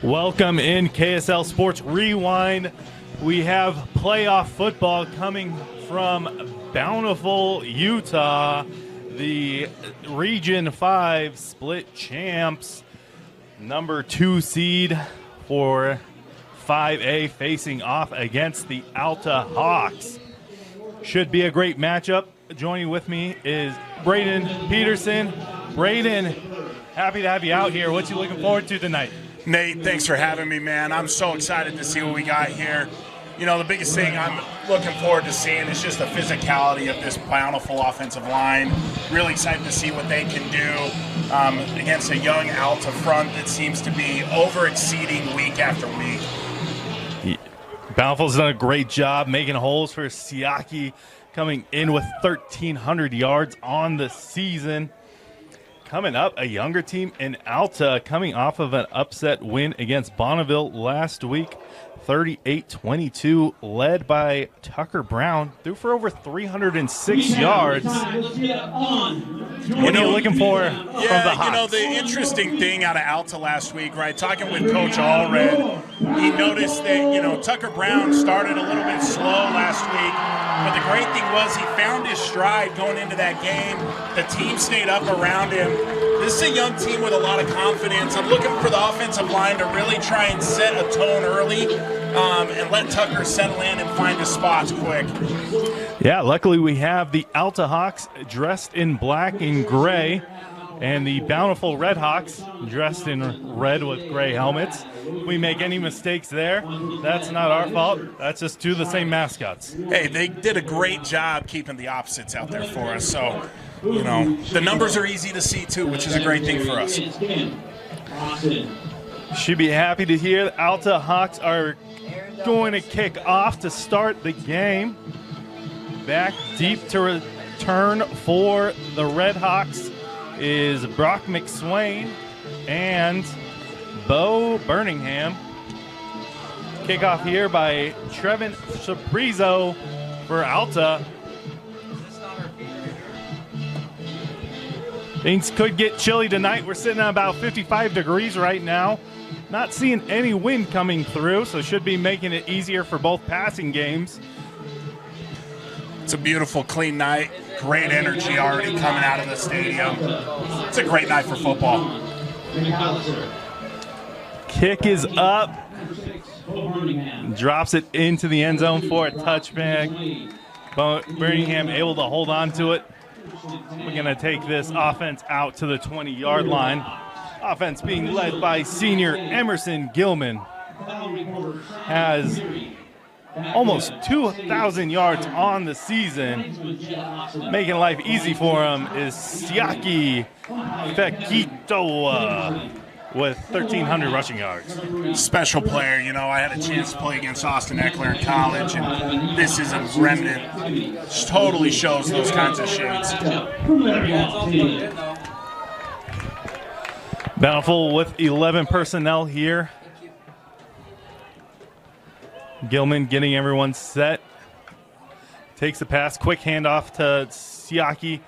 Welcome in KSL Sports Rewind. We have playoff football coming from Bountiful, Utah. The Region 5 split champs, number 2 seed for 5A, facing off against the Alta Hawks. Should be a great matchup. Joining with me is Braden Peterson. Braden, happy to have you out here. What you looking forward to tonight? Nate, thanks for having me, man. I'm so excited to see what we got here. You know, the biggest thing I'm looking forward to seeing is just the physicality of this Bountiful offensive line. Really excited to see what they can do against a young Alta front that seems to be over-exceeding week after week. Bountiful's done a great job making holes for Siaki, coming in with 1,300 yards on the season. Coming up, a younger team in Alta coming off of an upset win against Bonneville last week, 38-22, led by Tucker Brown. Threw for over 306 yards. What are you looking for from the Hawks? You know, the interesting thing out of Alta last week, right, talking with Coach Allred, he noticed that, you know, Tucker Brown started a little bit slow last week. But the great thing was he found his stride going into that game. The team stayed up around him. This is a young team with a lot of confidence. I'm looking for the offensive line to really try and set a tone early and let Tucker settle in and find his spots quick. Yeah, luckily we have the Alta Hawks dressed in black and gray, and the Bountiful Redhawks dressed in red with gray helmets. If we make any mistakes there, that's not our fault. That's just two of the same mascots. Hey, they did a great job keeping the opposites out there for us. So, you know, the numbers are easy to see too, which is a great thing for us. Should be happy to hear the Alta Hawks are going to kick off to start the game. Back deep to return for the Redhawks is Brock McSwain and Bo Birmingham. Kickoff here by Trevin Saprizo for Alta. Things could get chilly tonight. We're sitting at about 55 degrees right now. Not seeing any wind coming through, so should be making it easier for both passing games. It's a beautiful, clean night. Great energy already coming out of the stadium. It's a great night for football. Kick is up. Drops it into the end zone for a touchback. Birmingham able to hold on to it. We're going to take this offense out to the 20-yard line. Offense being led by senior Emerson Gilman. Has almost 2,000 yards on the season. Making life easy for him is Siaki Fekito with 1,300 rushing yards. Special player. You know, I had a chance to play against Austin Eckler in college, and this is a remnant. Totally shows those kinds of shades. Bountiful with 11 personnel here. Gilman getting everyone set. Takes the pass, quick handoff to Siaki.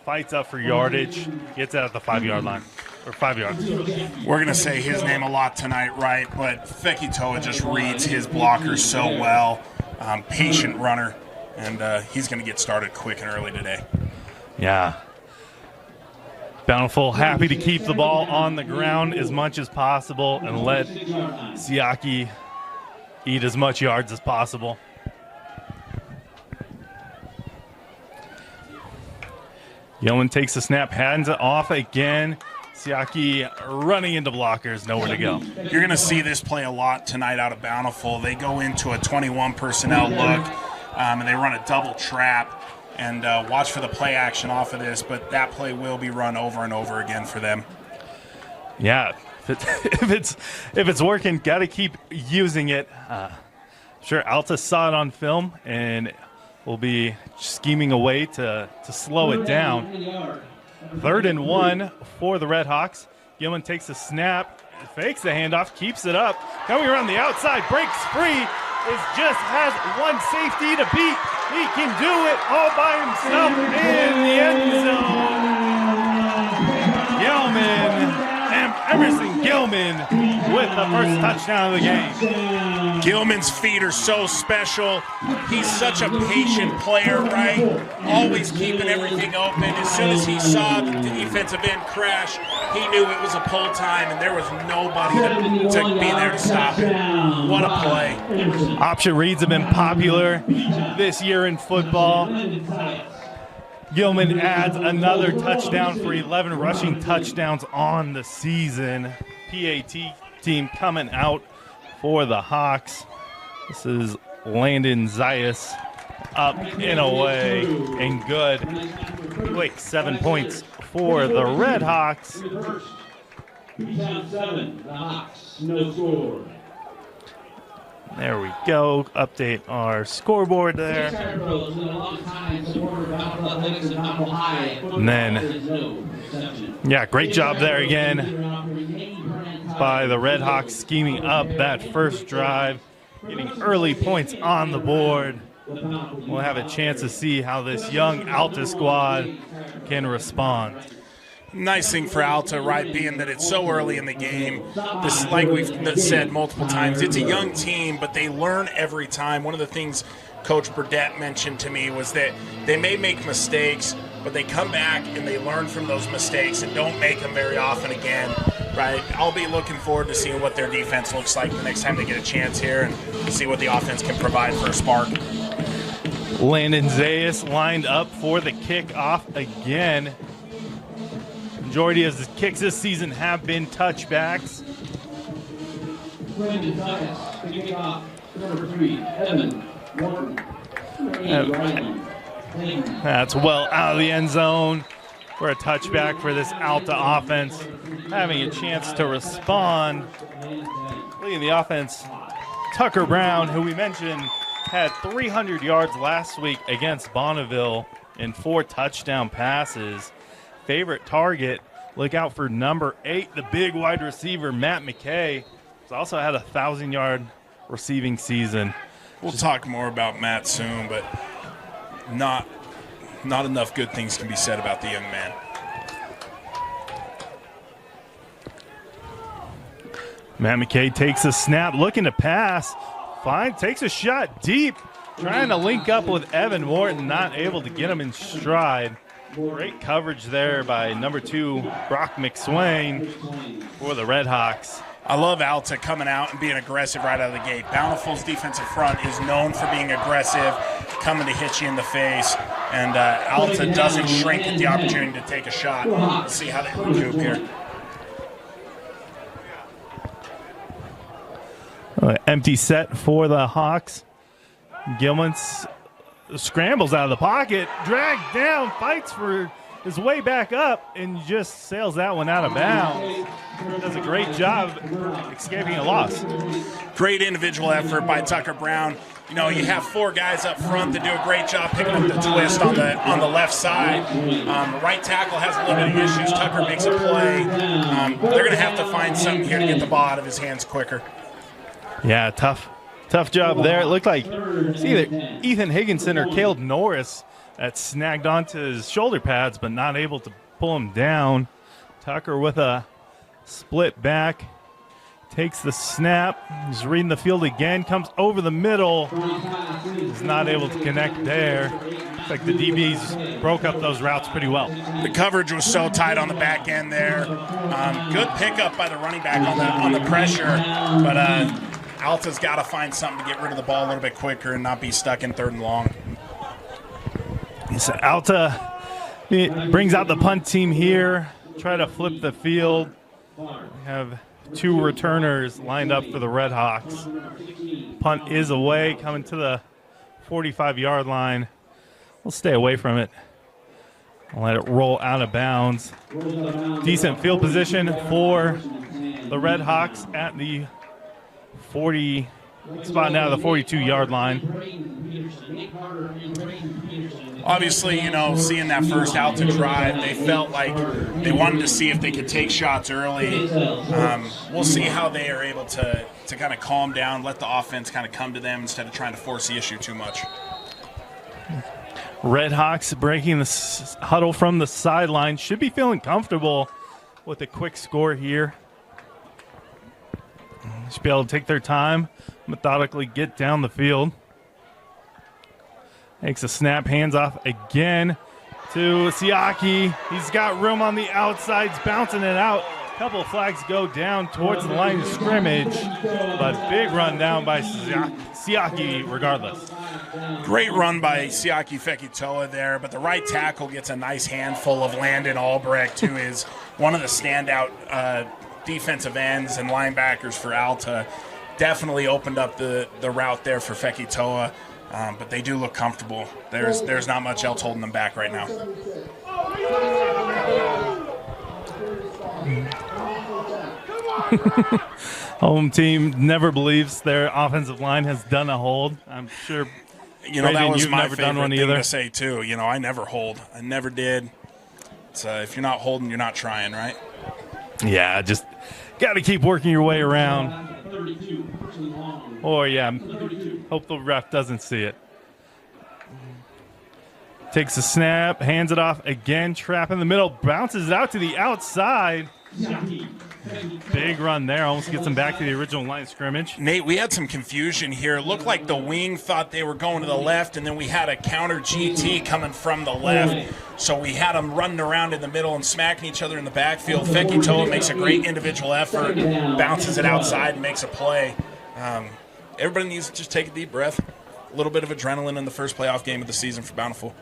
Fights up for yardage. Gets out at the 5-yard line, or 5 yards. We're going to say his name a lot tonight, right? But Fekitoa just reads his blockers so well. Patient runner, and he's going to get started quick and early today. Yeah. Bountiful happy to keep the ball on the ground as much as possible and let Siaki eat as much yards as possible. Yeoman takes the snap, hands it off again. Siaki running into blockers, nowhere to go. You're going to see this play a lot tonight out of Bountiful. They go into a 21 personnel look, and they run a double trap. And watch for the play action off of this, but that play will be run over and over again for them. Yeah, if it's working, got to keep using it. Sure, Alta saw it on film and will be scheming a way to slow it down. 3rd and 1 for the Redhawks. Gilman takes the snap, fakes the handoff, keeps it up. Coming around the outside, breaks free. Just has one safety to beat. He can do it all by himself in the end zone. Gilman Emerson Gilman with the first touchdown of the game. Gilman's feet are so special. He's such a patient player, right? Always keeping everything open. As soon as he saw the defensive end crash, he knew it was a pull time, and there was nobody to be there to stop it. What a play. Option reads have been popular this year in football. Gilman adds another touchdown for 11 rushing touchdowns on the season. PAT team coming out for the Hawks. This is Landon Zayas up and away and good. Quick 7 points for the Red Hawks. Down 7, the Hawks, no score. There we go. Update our scoreboard there. And then, yeah, great job there again by the Red Hawks scheming up that first drive, getting early points on the board. We'll have a chance to see how this young Alta squad can respond. Nice thing for Alta, right, being that it's so early in the game. This, like we've said multiple times, it's a young team, but they learn every time. One of the things Coach Burdett mentioned to me was that they may make mistakes, but they come back and they learn from those mistakes and don't make them very often again, right? I'll be looking forward to seeing what their defense looks like the next time they get a chance here and see what the offense can provide for a spark. Landon Zayas lined up for the kickoff again. Majority of his kicks this season have been touchbacks. Brandon Zayas, picking off number 3, Evan Morton. That's well out of the end zone for a touchback for this Alta offense. Having a chance to respond. Leading the offense, Tucker Brown, who we mentioned had 300 yards last week against Bonneville and 4 touchdown passes. Favorite target, look out for number 8, the big wide receiver, Matt McKay. He's also had a 1,000-yard receiving season. We'll talk more about Matt soon, but not enough good things can be said about the young man. Matt McKay takes a snap, looking to pass. Fine, takes a shot deep, trying to link up with Evan Morton, not able to get him in stride. Great coverage there by number 2, Brock McSwain for the Red Hawks. I love Alta coming out and being aggressive right out of the gate. Bountiful's defensive front is known for being aggressive, coming to hit you in the face, and Alta doesn't shrink at the opportunity to take a shot. Let's see how they recoup here. Empty set for the Hawks. Gilman scrambles out of the pocket, dragged down, fights for his way back up, and just sails that one out of bounds. Does a great job escaping a loss. Great individual effort by Tucker Brown. You know, you have 4 guys up front that do a great job picking up the twist on the left side. Right tackle has a little bit of issues. Tucker makes a play. They're going to have to find something here to get the ball out of his hands quicker. Yeah, tough job there. It looked like it's either Ethan Higginson or Caleb Norris that snagged onto his shoulder pads, but not able to pull him down. Tucker with a split back, takes the snap. He's reading the field again, comes over the middle. He's not able to connect there. Looks like the DBs broke up those routes pretty well. The coverage was so tight on the back end there. Good pickup by the running back on the pressure, but Alta's got to find something to get rid of the ball a little bit quicker and not be stuck in 3rd and long. So Alta brings out the punt team here, try to flip the field. We have 2 returners lined up for the Red Hawks. Punt is away, coming to the 45-yard line. We'll stay away from it. I'll let it roll out of bounds. Decent field position for the Red Hawks at the 40 spot now, the 42-yard line. Obviously, you know, seeing that first Alta drive, they felt like they wanted to see if they could take shots early. We'll see how they are able to kind of calm down, let the offense kind of come to them instead of trying to force the issue too much. Red Hawks breaking the huddle from the sideline. Should be feeling comfortable with a quick score here. Should be able to take their time, methodically get down the field. Takes a snap, hands off again to Siaki. He's got room on the outsides, bouncing it out. Couple of flags go down towards the line of scrimmage, but big run down by Siaki regardless. Great run by Siaki Fekitoa there, but the right tackle gets a nice handful of Landon Albrecht, who is one of the standout defensive ends and linebackers for Alta. Definitely opened up the route there for Fekitoa, but they do look comfortable. There's not much else holding them back right now. Home team never believes their offensive line has done a hold. I'm sure. That was you've my never done favorite one thing either. to say too. I never hold. I never did. It's, if you're not holding, you're not trying, right? Yeah, just got to keep working your way around. Or hope the ref doesn't see it. Takes a snap, hands it off again, trap in the middle, bounces it out to the outside. Big run there, almost gets him back to the original line of scrimmage. Nate, we had some confusion here. It looked like the wing thought they were going to the left, and then we had a counter GT coming from the left. So we had them running around in the middle and smacking each other in the backfield. Fekitoa makes a great individual effort, bounces it outside and makes a play. Everybody needs to just take a deep breath. A little bit of adrenaline in the first playoff game of the season for Bountiful.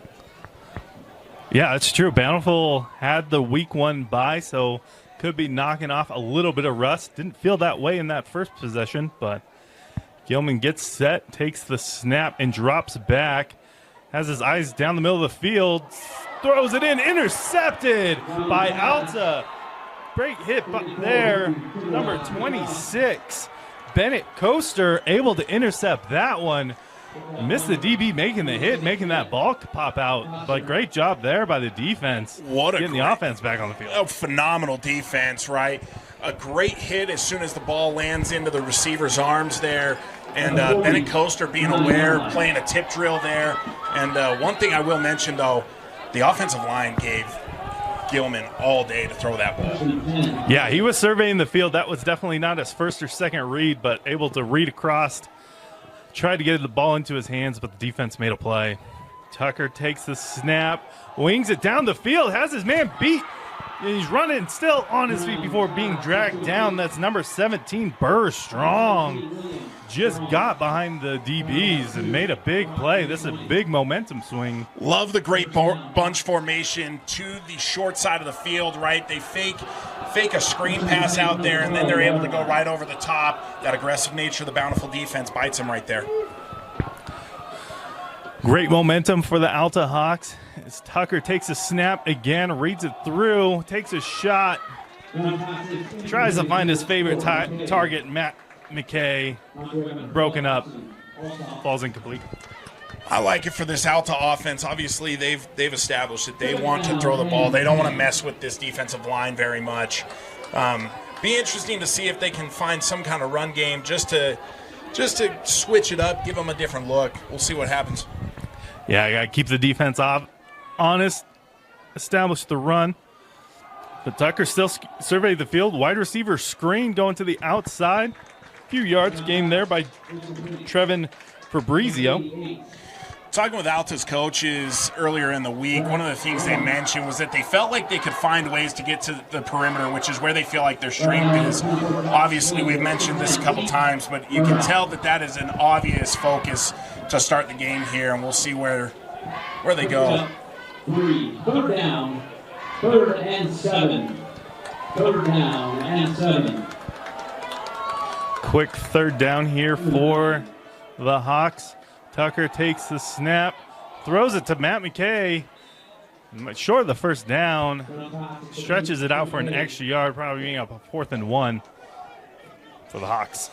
Yeah, that's true. Bountiful had the week 1 bye, so could be knocking off a little bit of rust. Didn't feel that way in that first possession, but Gilman gets set, takes the snap, and drops back. Has his eyes down the middle of the field, throws it in, intercepted by Alta. Great hit there, number 26. Bennett Coaster able to intercept that one. Missed the DB making the hit, making that ball pop out. But great job there by the defense. Getting the offense back on the field. A phenomenal defense, right? A great hit as soon as the ball lands into the receiver's arms there. And Bennett Coaster being aware, playing a tip drill there. And one thing I will mention, though, the offensive line gave Gilman all day to throw that ball. Yeah, he was surveying the field. That was definitely not his first or second read, but able to read across. Tried to get the ball into his hands, but the defense made a play. Tucker takes the snap, wings it down the field, has his man beat. And he's running still on his feet before being dragged down. That's number 17, Burr Strong. Just got behind the DBs and made a big play. This is a big momentum swing. Love the great bunch formation to the short side of the field, right? They fake a screen pass out there, and then they're able to go right over the top. That aggressive nature of the Bountiful defense bites them right there. Great momentum for the Alta Hawks. As Tucker takes a snap again, reads it through, takes a shot, tries to find his favorite target, Matt McKay. Broken up, falls incomplete. I like it for this Alta offense. Obviously, they've established that they want to throw the ball. They don't want to mess with this defensive line very much. Be interesting to see if they can find some kind of run game just to switch it up, give them a different look. We'll see what happens. Yeah, I got to keep the defense honest, establish the run. But Tucker still surveyed the field. Wide receiver screen going to the outside. A few yards gained there by Trevin Fabrizio. Talking with Alta's coaches earlier in the week, one of the things they mentioned was that they felt like they could find ways to get to the perimeter, which is where they feel like their strength is. Obviously, we've mentioned this a couple times, but you can tell that is an obvious focus to start the game here, and we'll see where they go. 3rd down, 3rd and 7. 3rd down and 7. Quick 3rd down here for the Hawks. Tucker takes the snap, throws it to Matt McKay. Short of the 1st down, stretches it out for an extra yard, probably being up a 4th and 1 for the Hawks.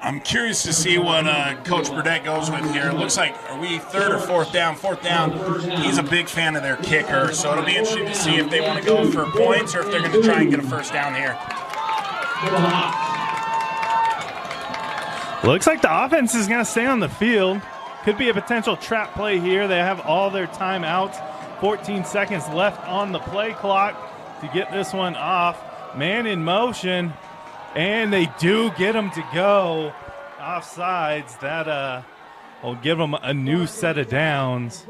I'm curious to see what Coach Burdett goes with here. It looks like, are we 3rd or 4th down? 4th down. He's a big fan of their kicker, so it'll be interesting to see if they want to go for points or if they're going to try and get a 1st down here. Looks like the offense is going to stay on the field. Could be a potential trap play here. They have all their timeouts. 14 seconds left on the play clock to get this one off. Man in motion. And they do get him to go. Offsides. That will give him a new set of downs.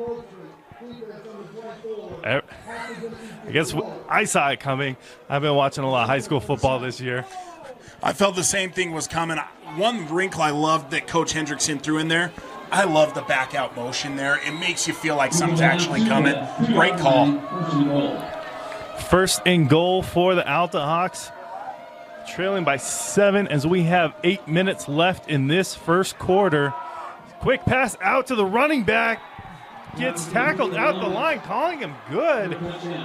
I guess I saw it coming. I've been watching a lot of high school football this year. I felt the same thing was coming. One wrinkle I loved that Coach Hendrickson threw in there, I love the back out motion there. It makes you feel like something's actually coming. Great call. First and goal for the Alta Hawks, trailing by 7 as we have 8 minutes left in this first quarter. Quick pass out to the running back. Gets tackled out the line, calling him good.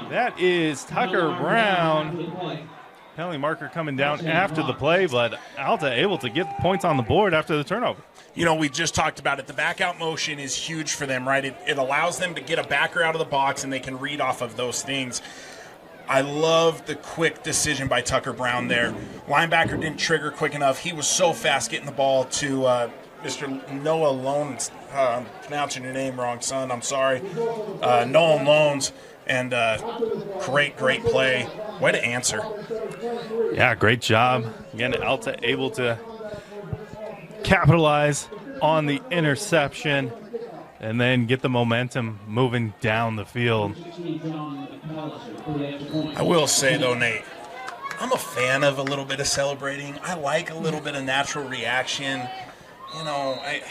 That is Tucker Brown. Penalty marker coming down after the play, but Alta able to get the points on the board after the turnover. You know, we just talked about it. The back out motion is huge for them, right? It allows them to get a backer out of the box, and they can read off of those things. I love the quick decision by Tucker Brown there. Linebacker didn't trigger quick enough. He was so fast getting the ball to Mr. Noah Lones. I'm pronouncing your name wrong, son. I'm sorry. Noah Lones. And great play. Way to answer. Yeah, great job. Again, Alta able to capitalize on the interception and then get the momentum moving down the field. I will say, though, Nate, I'm a fan of a little bit of celebrating. I like a little bit of natural reaction. You know, I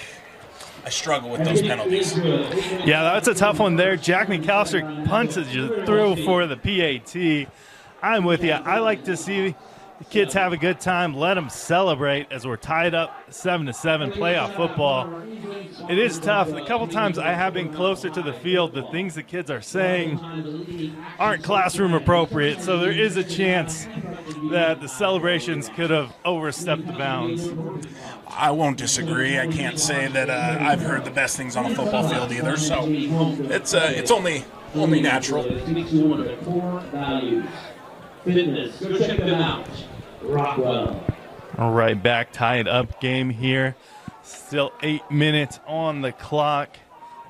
struggle with those penalties. Yeah, that's a tough one there. Jack McAllister punches you through for the PAT. I'm with you. I like to see the kids have a good time. Let them celebrate as we're tied up 7-7 playoff football. It is tough. A couple times I have been closer to the field. The things the kids are saying aren't classroom appropriate, so there is a chance that the celebrations could have overstepped the bounds. I won't disagree. I can't say that I've heard the best things on a football field either, so it's only natural. Fitness. Go check them out. Rockwell. All right, back tied up game here. Still 8 minutes on the clock.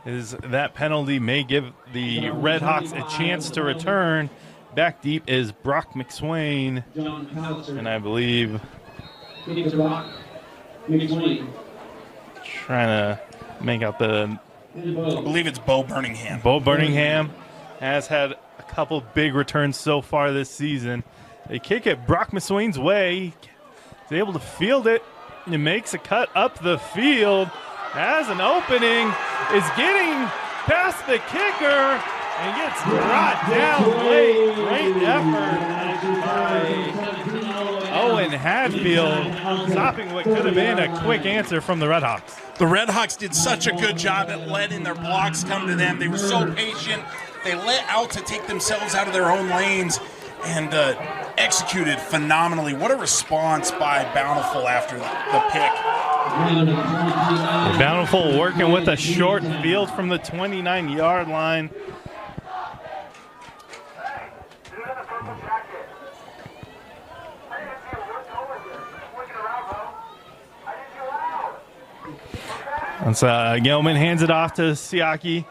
That penalty may give the Redhawks a chance to return. Back deep is Brock McSwain, and I believe trying to make out the. I believe it's Bo Birmingham. Bo Birmingham has had a couple big returns so far this season. They kick it Brock McSwain's way. He's able to field it. He makes a cut up the field. Has an opening. Is getting past the kicker and gets brought down late. Great effort by Owen Hadfield, stopping what could have been a quick answer from the Redhawks. The Redhawks did such a good job at letting their blocks come to them. They were so patient. They let Alta take themselves out of their own lanes and executed phenomenally. What a response by Bountiful after the pick. Bountiful working with a short field from the 29-yard line. And so Gelman hands it off to Siaki,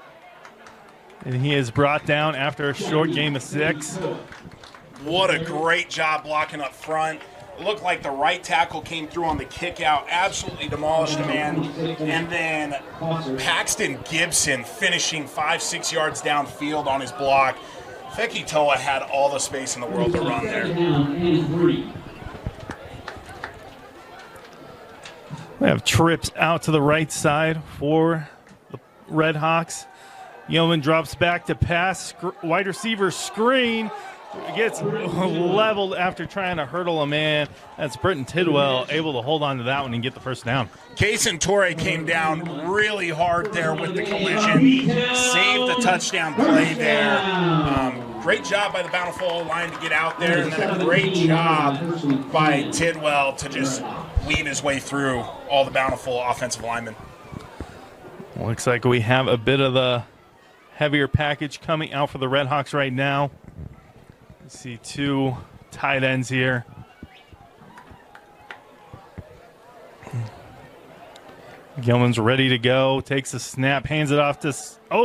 and he is brought down after a short game of 6. What a great job blocking up front. It looked like the right tackle came through on the kick out, absolutely demolished a man. And then Paxton Gibson finishing 5-6 yards downfield on his block. Fekitoa had all the space in the world to run there. We have trips out to the right side for the Redhawks. Yeoman drops back to pass, wide receiver screen. Gets leveled after trying to hurdle a man. That's Britton Tidwell able to hold on to that one and get the first down. Kaysen Torre came down really hard there with the collision. Saved the touchdown play there. Great job by the Bountiful line to get out there, and then a great job by Tidwell to just weave his way through all the Bountiful offensive linemen. Looks like we have a bit of the heavier package coming out for the Redhawks right now. You see 2 tight ends here. Gilman's ready to go. Takes a snap, hands it off to...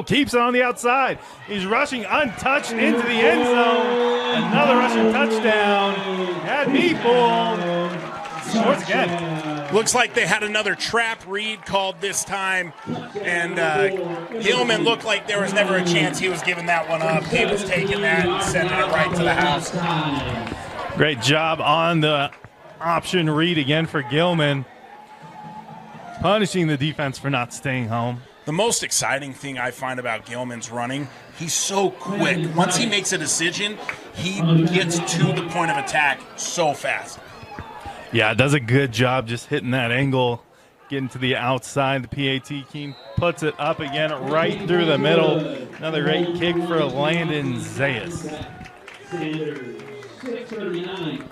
keeps it on the outside. He's rushing untouched into the end zone. Another rushing touchdown. Had me fooled. scores again. Looks like they had another trap read called this time, and Gilman looked like there was never a chance he was giving that one up. He was taking that and sending it right to the house. Great job on the option read again for Gilman, punishing the defense for not staying home. The most exciting thing I find about Gilman's running, he's so quick. Once he makes a decision, he gets to the point of attack so fast. Yeah, does a good job just hitting that angle, getting to the outside. The PAT team puts it up again right through the middle. Another great kick for Landon Zayas. 639.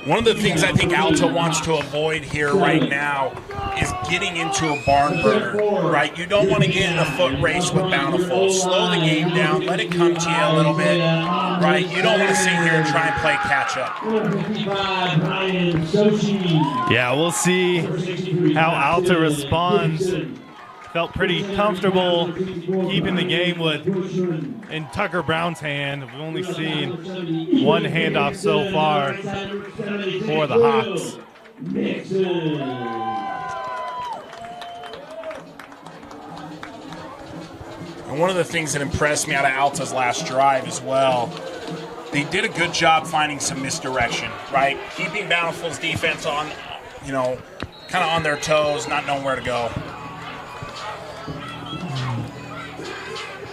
One of the things I think Alta wants to avoid here right now is getting into a barn burner, right? You don't want to get in a foot race with Bountiful. Slow the game down. Let it come to you a little bit, right? You don't want to sit here and try and play catch up. Yeah, we'll see how Alta responds. Felt pretty comfortable keeping the game in Tucker Brown's hand. We've only seen one handoff so far for the Hawks. And one of the things that impressed me out of Alta's last drive as well, they did a good job finding some misdirection, right? Keeping Bountiful's defense on, kind of on their toes, not knowing where to go.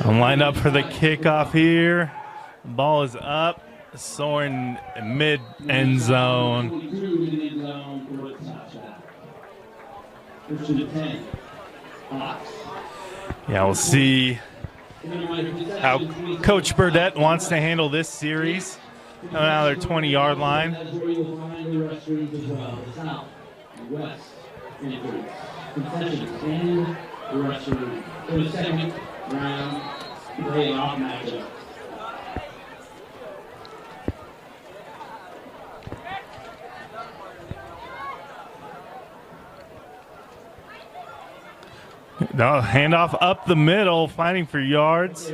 I'm lined up for the kickoff here. Ball is up. Soaring mid end zone. Yeah, we'll see how Coach Burdett wants to handle this series. Coming out of their 20-yard line. No, handoff up the middle, fighting for yards.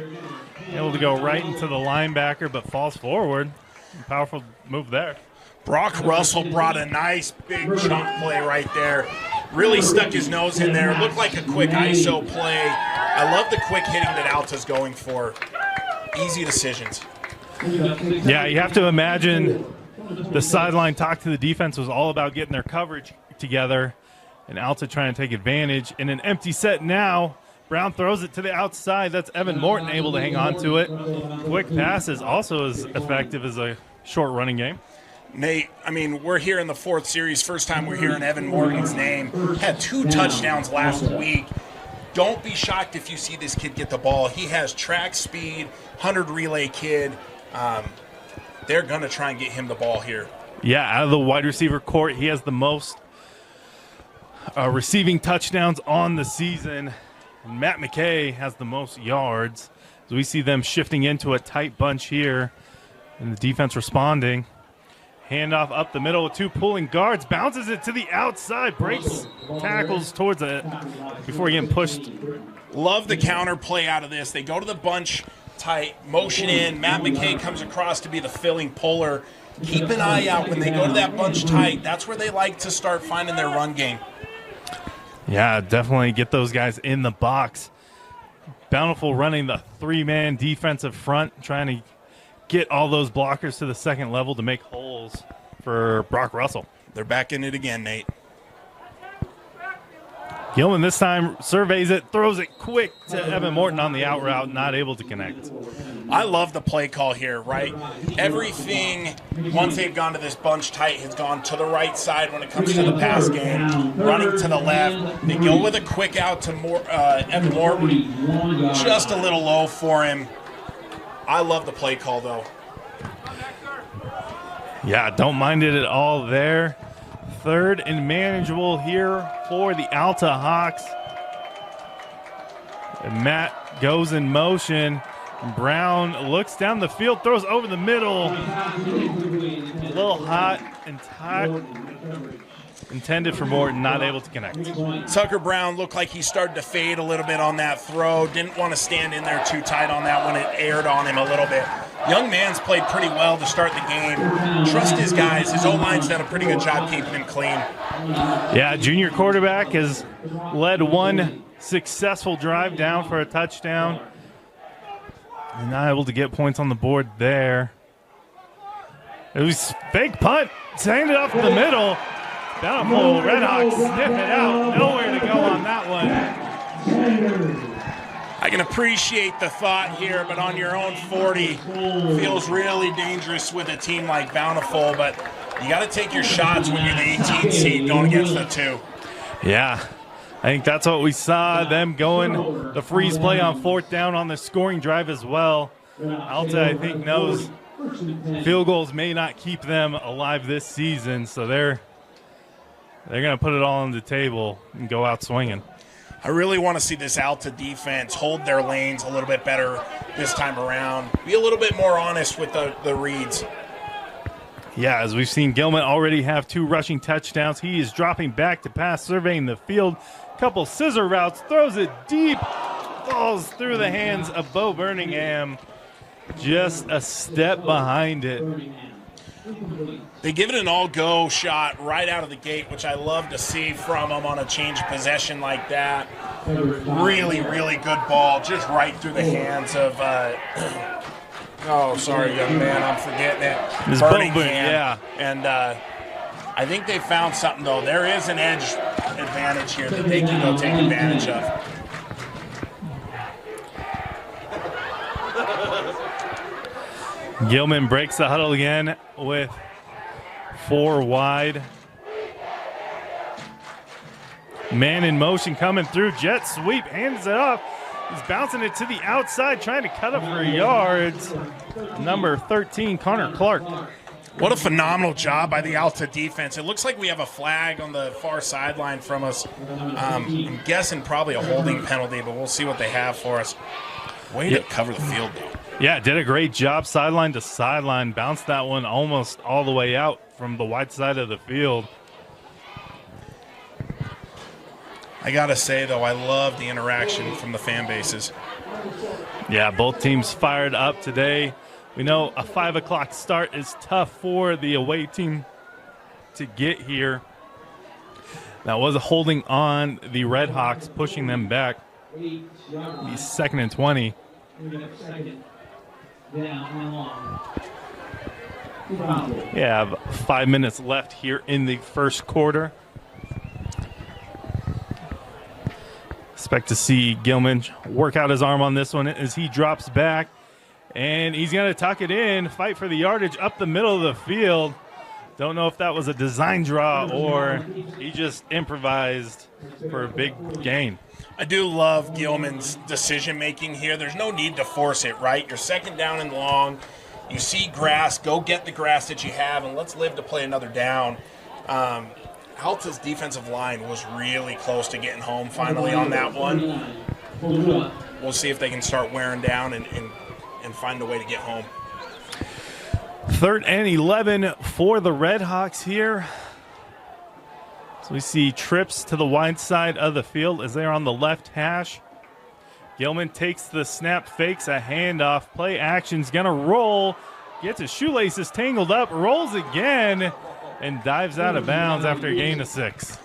Able to go right into the linebacker, but falls forward. Powerful move there. Brock Russell brought a nice big chunk play right there. Really stuck his nose in there. Looked like a quick ISO play. I love the quick hitting that Alta's going for. Easy decisions. Yeah, you have to imagine the sideline talk to the defense was all about getting their coverage together, and Alta trying to take advantage. In an empty set now, Brown throws it to the outside. That's Evan Morton able to hang on to it. Quick pass is also as effective as a short running game. Nate, we're here in the fourth series. First time we're hearing Evan Morton's name. Had 2 touchdowns last week. Don't be shocked if you see this kid get the ball. He has track speed, 100 relay kid. They're going to try and get him the ball here. Yeah, out of the wide receiver court, he has the most receiving touchdowns on the season. And Matt McKay has the most yards. So we see them shifting into a tight bunch here, and the defense responding. Handoff up the middle with 2 pulling guards. Bounces it to the outside. Breaks tackles towards it before getting pushed. Love the counter play out of this. They go to the bunch tight, motion in. Matt McKay comes across to be the filling puller. Keep an eye out when they go to that bunch tight. That's where they like to start finding their run game. Yeah, definitely get those guys in the box. Bountiful running the 3-man defensive front, trying to get all those blockers to the second level to make holes for Brock Russell. They're back in it again, Nate. Gilman this time surveys it, throws it quick to Evan Morton on the out route, not able to connect. I love the play call here, right? Everything, once they've gone to this bunch tight, has gone to the right side when it comes to the pass game, running to the left. They go with a quick out to Evan Morton, just a little low for him. I love the play call, though. Yeah, don't mind it at all there. 3rd and manageable here for the Alta Hawks. And Matt goes in motion. Brown looks down the field, throws over the middle. A little hot and tight. Intended for Morton, not able to connect. Tucker Brown looked like he started to fade a little bit on that throw. Didn't want to stand in there too tight on that one. It aired on him a little bit. Young man's played pretty well to start the game. Trust his guys. His O-line's done a pretty good job keeping him clean. Yeah, junior quarterback has led one successful drive down for a touchdown. And not able to get points on the board there. It was fake punt. Send it off the middle. Bountiful Redhawks sniff it out. Nowhere to go on that one. I can appreciate the thought here, but on your own 40 feels really dangerous with a team like Bountiful, but you got to take your shots when you're the 18th seed going against the 2. Yeah, I think that's what we saw, them going the freeze play on 4th down on the scoring drive as well. Alta, I think, knows field goals may not keep them alive this season, so they're going to put it all on the table and go out swinging. I really want to see this Alta defense hold their lanes a little bit better this time around. Be a little bit more honest with the reads. Yeah, as we've seen, Gilman already have 2 rushing touchdowns. He is dropping back to pass, surveying the field. Couple scissor routes, throws it deep, falls through the hands of Bo Birmingham. Just a step behind it. They give it an all-go shot right out of the gate, which I love to see from them on a change of possession like that. Really, really good ball, just right through the hands of, oh, sorry, young man, I'm forgetting it. It's Birmingham. Yeah. And I think they found something, though. There is an edge advantage here that they can go take advantage of. Gilman breaks the huddle again with 4 wide. Man in motion coming through. Jet sweep, hands it off. He's bouncing it to the outside, trying to cut up for yards. Number 13, Connor Clark. What a phenomenal job by the Alta defense. It looks like we have a flag on the far sideline from us. I'm guessing probably a holding penalty, but we'll see what they have for us. Way to cover the field, though. Yeah, did a great job sideline to sideline. Bounced that one almost all the way out from the wide side of the field. I got to say, though, I love the interaction from the fan bases. Yeah, both teams fired up today. We know a 5 o'clock start is tough for the away team to get here. That was a holding on the Redhawks, pushing them back. The 2nd and 20. Yeah, 5 minutes left here in the first quarter. Expect to see Gilman work out his arm on this one as he drops back. And he's going to tuck it in, fight for the yardage up the middle of the field. Don't know if that was a design draw or he just improvised for a big gain. I do love Gilman's decision-making here. There's no need to force it, right? You're 2nd down and long. You see grass, go get the grass that you have, and let's live to play another down. Alta's defensive line was really close to getting home finally on that one. We'll see if they can start wearing down and find a way to get home. 3rd and 11 for the Redhawks here. So we see trips to the wide side of the field as they're on the left hash. Gilman takes the snap, fakes a handoff. Play action's going to roll. Gets his shoelaces tangled up, rolls again, and dives out of bounds after a gain of 6.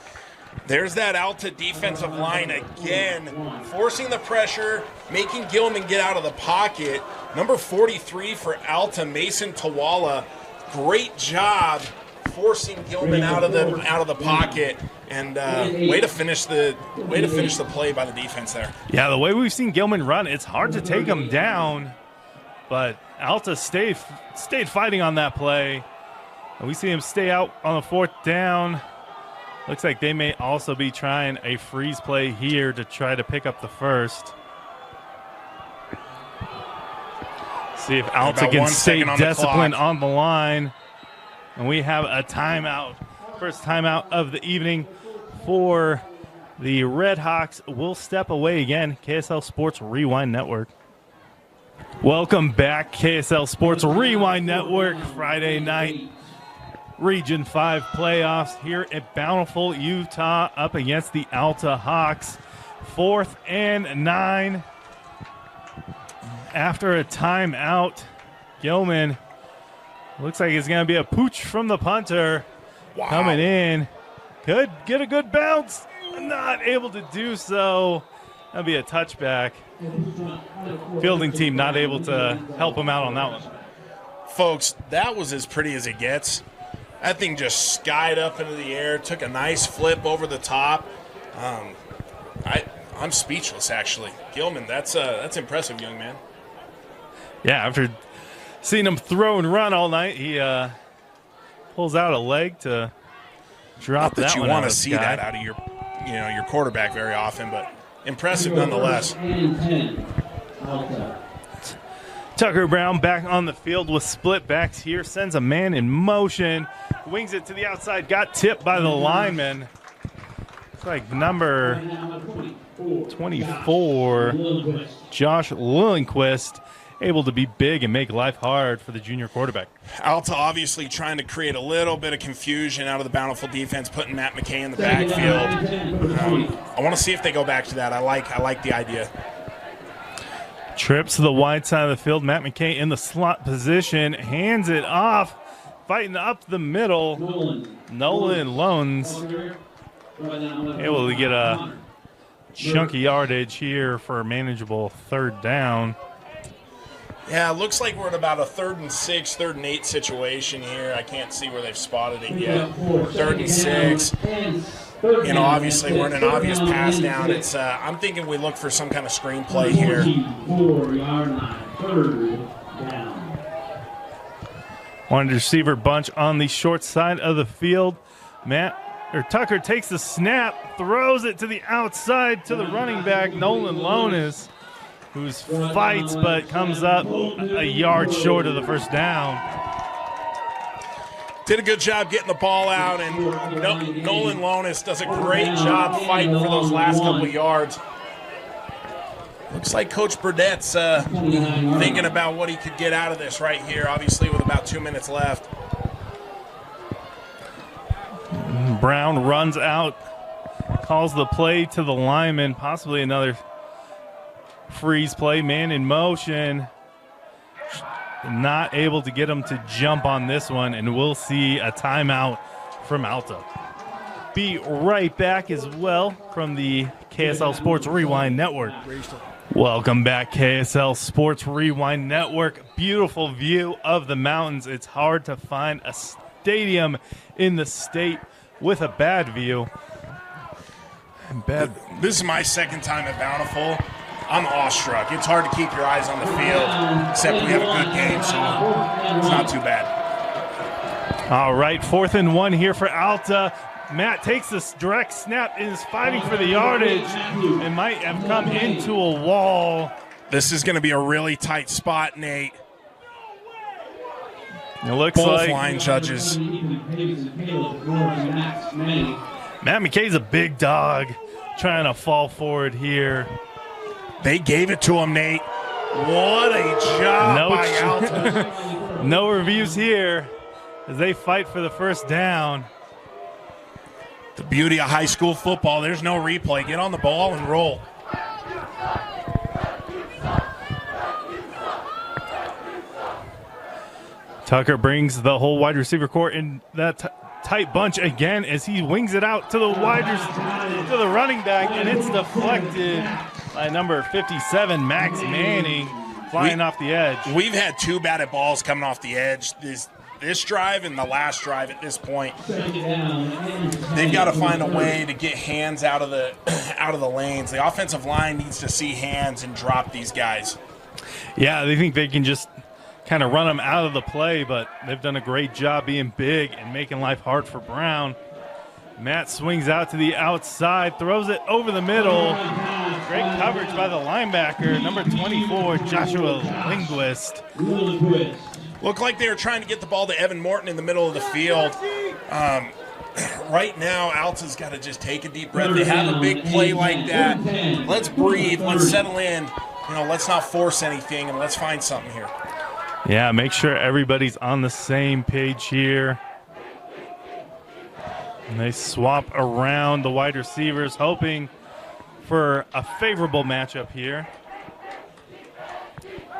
There's that Alta defensive line again, forcing the pressure, making Gilman get out of the pocket. Number 43 for Alta, Mason Tawala. Great job forcing Gilman out of the pocket, and way to finish the play by the defense there. Yeah, the way we've seen Gilman run, it's hard to take him down, but Alta stayed fighting on that play. And we see him stay out on the 4th down. Looks like they may also be trying a freeze play here to try to pick up the first. See if Alta can stay disciplined on the line. And we have a timeout. First timeout of the evening for the Redhawks. We'll step away again. KSL Sports Rewind Network. Welcome back, KSL Sports Rewind Network. Friday night Region 5 playoffs here at Bountiful, Utah, up against the Alta Hawks. 4th and 9. After a timeout, Gilman. Looks like it's going to be a pooch from the punter. Wow. Coming in. Could get a good bounce. Not able to do so. That'll be a touchback. Fielding team not able to help him out on that one. Folks, that was as pretty as it gets. That thing just skied up into the air, took a nice flip over the top. I'm speechless, actually. Gilman, that's impressive, young man. Yeah, after seeing him throw and run all night, he pulls out a leg to drop Not that that you one want out to of the see sky. that out of your quarterback very often, but impressive nonetheless. And 10. Alta. Tucker Brown back on the field with split backs here. Sends a man in motion. Wings it to the outside. Got tipped by the lineman. Looks like number 24, Josh Lillenquist, able to be big and make life hard for the junior quarterback. Alta obviously trying to create a little bit of confusion out of the Bountiful defense, putting Matt McKay in the backfield. I want to see if they go back to that. I like the idea. Trips to the wide side of the field. Matt McKay in the slot position. Hands it off. Fighting up the middle. Nolan Loans able to get a chunky yardage here for a manageable third down. Yeah, it looks like we're at about a 3rd and 6, 3rd and 8 situation here. I can't see where they've spotted it yet. 3rd and 6. Obviously we're in an obvious pass down. It's I'm thinking we look for some kind of screenplay here. 4-yard line. 3rd down. Wide receiver bunch on the short side of the field. Tucker takes the snap, throws it to the outside to the running back, Nolan Lonis, who fights but comes up a yard short of the first down. Did a good job getting the ball out, and Nolan Lonis does a great job fighting for those last couple of yards. Looks like Coach Burdett's thinking about what he could get out of this right here, obviously with about 2 minutes left. Brown runs out, calls the play to the lineman, possibly another freeze play, man in motion. Not able to get him to jump on this one, and we'll see a timeout from Alta. Be right back as well from the KSL Sports Rewind Network. Welcome back, KSL Sports Rewind Network. Beautiful view of the mountains. It's hard to find a stadium in the state with a bad view. This is my second time at Bountiful. I'm awestruck. It's hard to keep your eyes on the field, except we have a good game, so it's not too bad. All right, 4th and 1 here for Alta. Matt takes this direct snap and is fighting for the yardage and might have come into a wall. This is going to be a really tight spot, Nate. It looks Both like line judges. Matt McKay's a big dog trying to fall forward here. They gave it to him, Nate. What a job by Alta. No reviews here as they fight for the first down. The beauty of high school football, there's no replay. Get on the ball and roll. Tucker brings the whole wide receiver core in that tight bunch again as he wings it out to the to the running back, and it's deflected by number 57, Max Manning, flying off the edge. We've had 2 batted balls coming off the edge this drive and the last drive at this point. They've got to find a way to get hands out of the lanes. The offensive line needs to see hands and drop these guys. Yeah, they think they can just kind of run them out of the play, but they've done a great job being big and making life hard for Brown. Matt swings out to the outside, throws it over the middle. Great coverage by the linebacker, number 24, Joshua Linguist. Looked like they were trying to get the ball to Evan Morton in the middle of the field. Right now, Alta's got to just take a deep breath. They have a big play like that. Let's breathe. Let's settle in. Let's not force anything, and let's find something here. Yeah, make sure everybody's on the same page here. And they swap around the wide receivers, hoping for a favorable matchup here.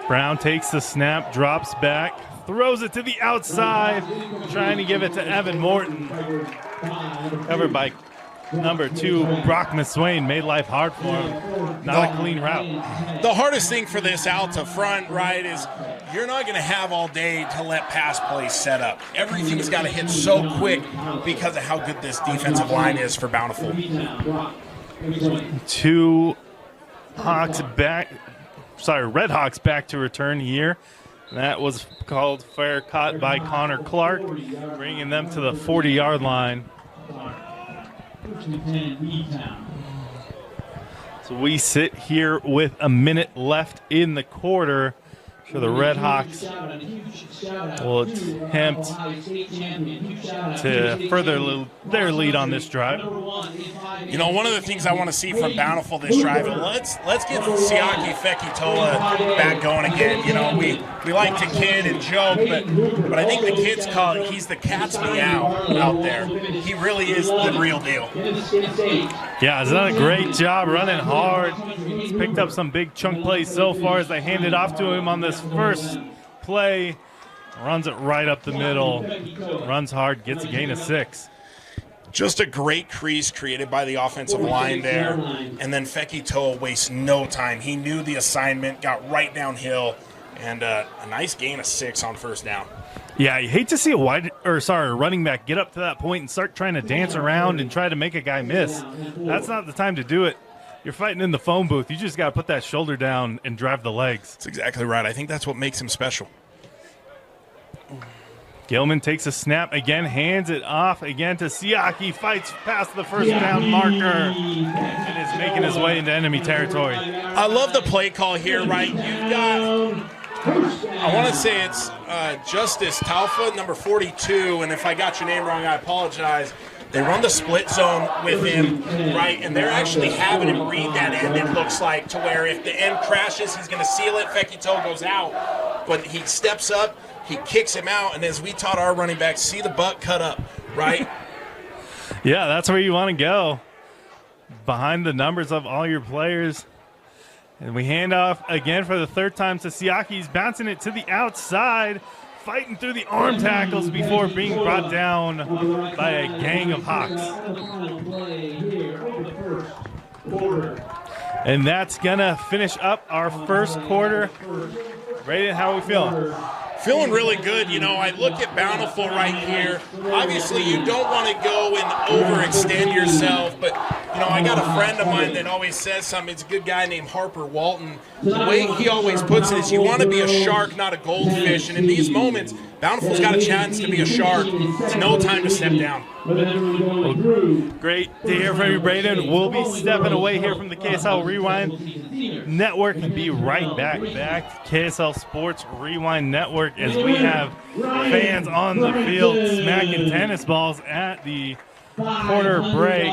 Brown takes the snap, drops back, throws it to the outside, trying to give it to Evan Morton. Covered by number 2, Brock McSwain, made life hard for him. Not a clean route. The hardest thing for this Alta front, right, is you're not going to have all day to let pass plays set up. Everything's got to hit so quick because of how good this defensive line is for Bountiful. 2 Hawks back. Red Hawks back to return here. That was called fair caught by Connor Clark, bringing them to the 40-yard line. So we sit here with a minute left in the quarter. So the Red Hawks will attempt to further their lead on this drive. You know, one of the things I want to see from Bountiful this drive, let's get Siaki Fekitola back going again. You know, we like to kid and joke, but I think the kids call it, he's the cat's meow out there. He really is the real deal. Yeah, he's done a great job running hard. He's picked up some big chunk plays so far as they hand it off to him on this first play. Runs it right up the middle. Runs hard, gets a gain of 6. Just a great crease created by the offensive line there. And then Fekitoa wastes no time. He knew the assignment, got right downhill, and a nice gain of 6 on first down. Yeah, you hate to see a running back get up to that point and start trying to dance around and try to make a guy miss. That's not the time to do it. You're fighting in the phone booth. You just got to put that shoulder down and drive the legs. That's exactly right. I think that's what makes him special. Gilman takes a snap again, hands it off again to Siaki, fights past the first down marker, and is making his way into enemy territory. I love the play call here, right? You've got, I want to say it's Justice Taufa, number 42, and if I got your name wrong, I apologize. They run the split zone with him, right, and they're actually having him read that end, it looks like, to where if the end crashes, he's going to seal it, Fekito goes out, but he steps up, he kicks him out, and as we taught our running backs, see the butt cut up, right? Yeah, that's where you want to go, behind the numbers of all your players. And we hand off again for the third time to Siaki. He's bouncing it to the outside, fighting through the arm tackles before being brought down by a gang of Hawks. And that's going to finish up our first quarter. Brayden, how are we feeling? Feeling really good. You know, I look at Bountiful right here. Obviously, you don't want to go and overextend yourself, but, you know, I got a friend of mine that always says something. It's a good guy named Harper Walton. The way he always puts it is you want to be a shark, not a goldfish. And in these moments, Bountiful's got a chance to be a shark. It's no time to step down. Well, great to hear from you, Brayden. We'll be stepping away here from the KSL Rewind Network and be right back to KSL Sports Rewind Network as we have fans on the field smacking tennis balls at the quarter break.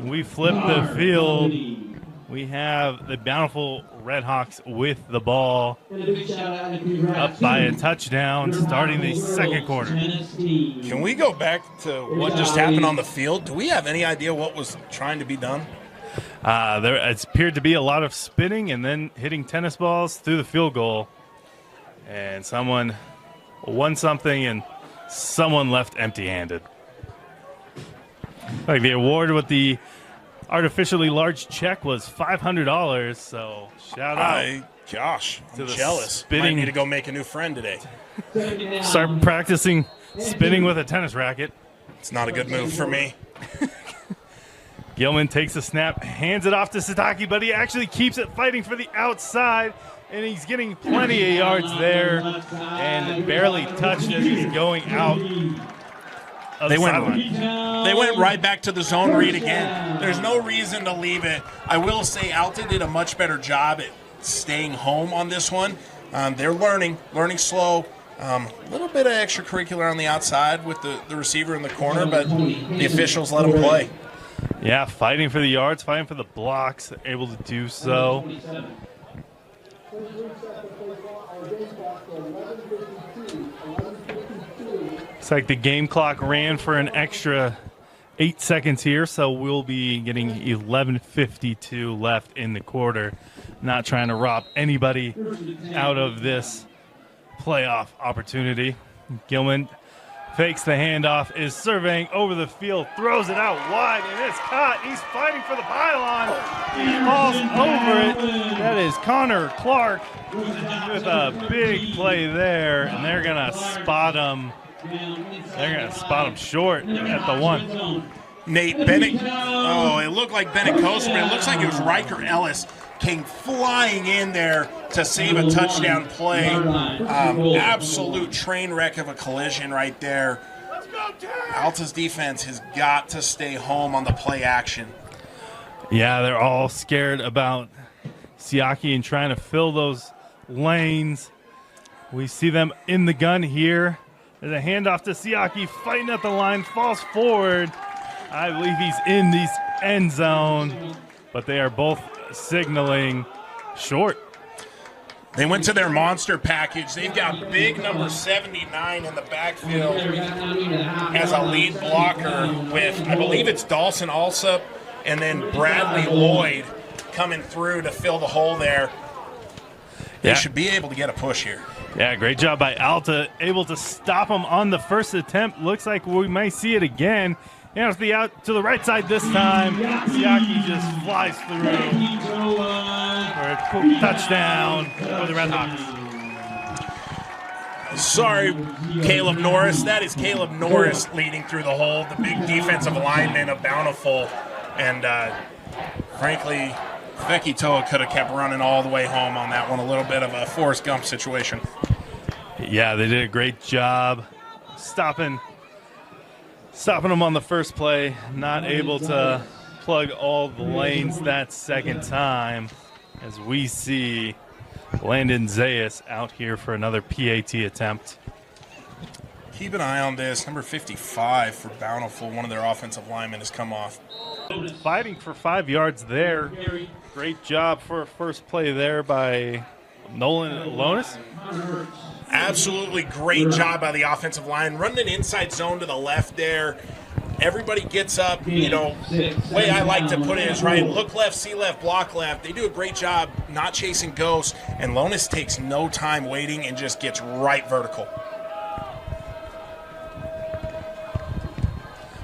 We flip the field. We have the Bountiful Redhawks with the ball, up by a touchdown, starting the second quarter. Can we go back to what just happened on the field? Do we have any idea what was trying to be done? There appeared to be a lot of spinning and then hitting tennis balls through the field goal. And someone won something and someone left empty-handed. Like the award with the artificially large check was $500, so shout out. Gosh, I'm to the jealous. spinning. Might need to go make a new friend today. Start practicing spinning with a tennis racket. It's not a good move for me. Gilman takes a snap, hands it off to Sataki, but he actually keeps it fighting for the outside, and he's getting plenty of yards there and barely touched as he's going out. They went right back to the zone read again. There's no reason to leave it. I will say Alta did a much better job at staying home on this one. They're learning slow. A little bit of extracurricular on the outside with the receiver in the corner, but the officials let them play. Yeah, fighting for the yards, fighting for the blocks, able to do so. Looks like the game clock ran for an extra 8 seconds here, so we'll be getting 11:52 left in the quarter. not trying to rob anybody out of this playoff opportunity. Gilman fakes the handoff, is surveying over the field, throws it out wide, and it's caught. He's fighting for the pylon. He falls over it. That is Connor Clark with a big play there, and they're going to spot him. They're going to spot him short at the 1. Nate Bennett. Oh, it looked like Bennett coasted, but it looks like it was Riker Ellis came flying in there to save a touchdown play. Absolute train wreck of a collision right there. Alta's defense has got to stay home on the play action. Yeah, they're all scared about Siaki and trying to fill those lanes. We see them in the gun here. There's a handoff to Siaki, fighting at the line, falls forward. I believe he's in the end zone, but they are both signaling short. They went to their monster package. They've got big number 79 in the backfield as a lead blocker with, I believe it's Dawson Alsop and then Bradley Lloyd coming through to fill the hole there. They should be able to get a push here. Yeah, great job by Alta, able to stop him on the first attempt. Looks like we might see it again. And it's to the right side this time. Siaki just flies through for a quick touchdown for the Redhawks. Sorry, Caleb Norris. That is Caleb Norris leading through the hole, the big defensive lineman of Bountiful. And frankly, Becky Toa could have kept running all the way home on that one. A little bit of a Forrest Gump situation. Yeah, they did a great job stopping him on the first play, not able to plug all the lanes that second time, as we see Landon Zayas out here for another PAT attempt. Keep an eye on this. Number 55 for Bountiful, one of their offensive linemen has come off. Fighting for 5 yards there. Great job for a first play there by Nolan Lonis. Absolutely great job by the offensive line. Running an inside zone to the left there. Everybody gets up, way I like to put it is right. Look left, see left, block left. They do a great job not chasing ghosts, and Lonis takes no time waiting and just gets right vertical.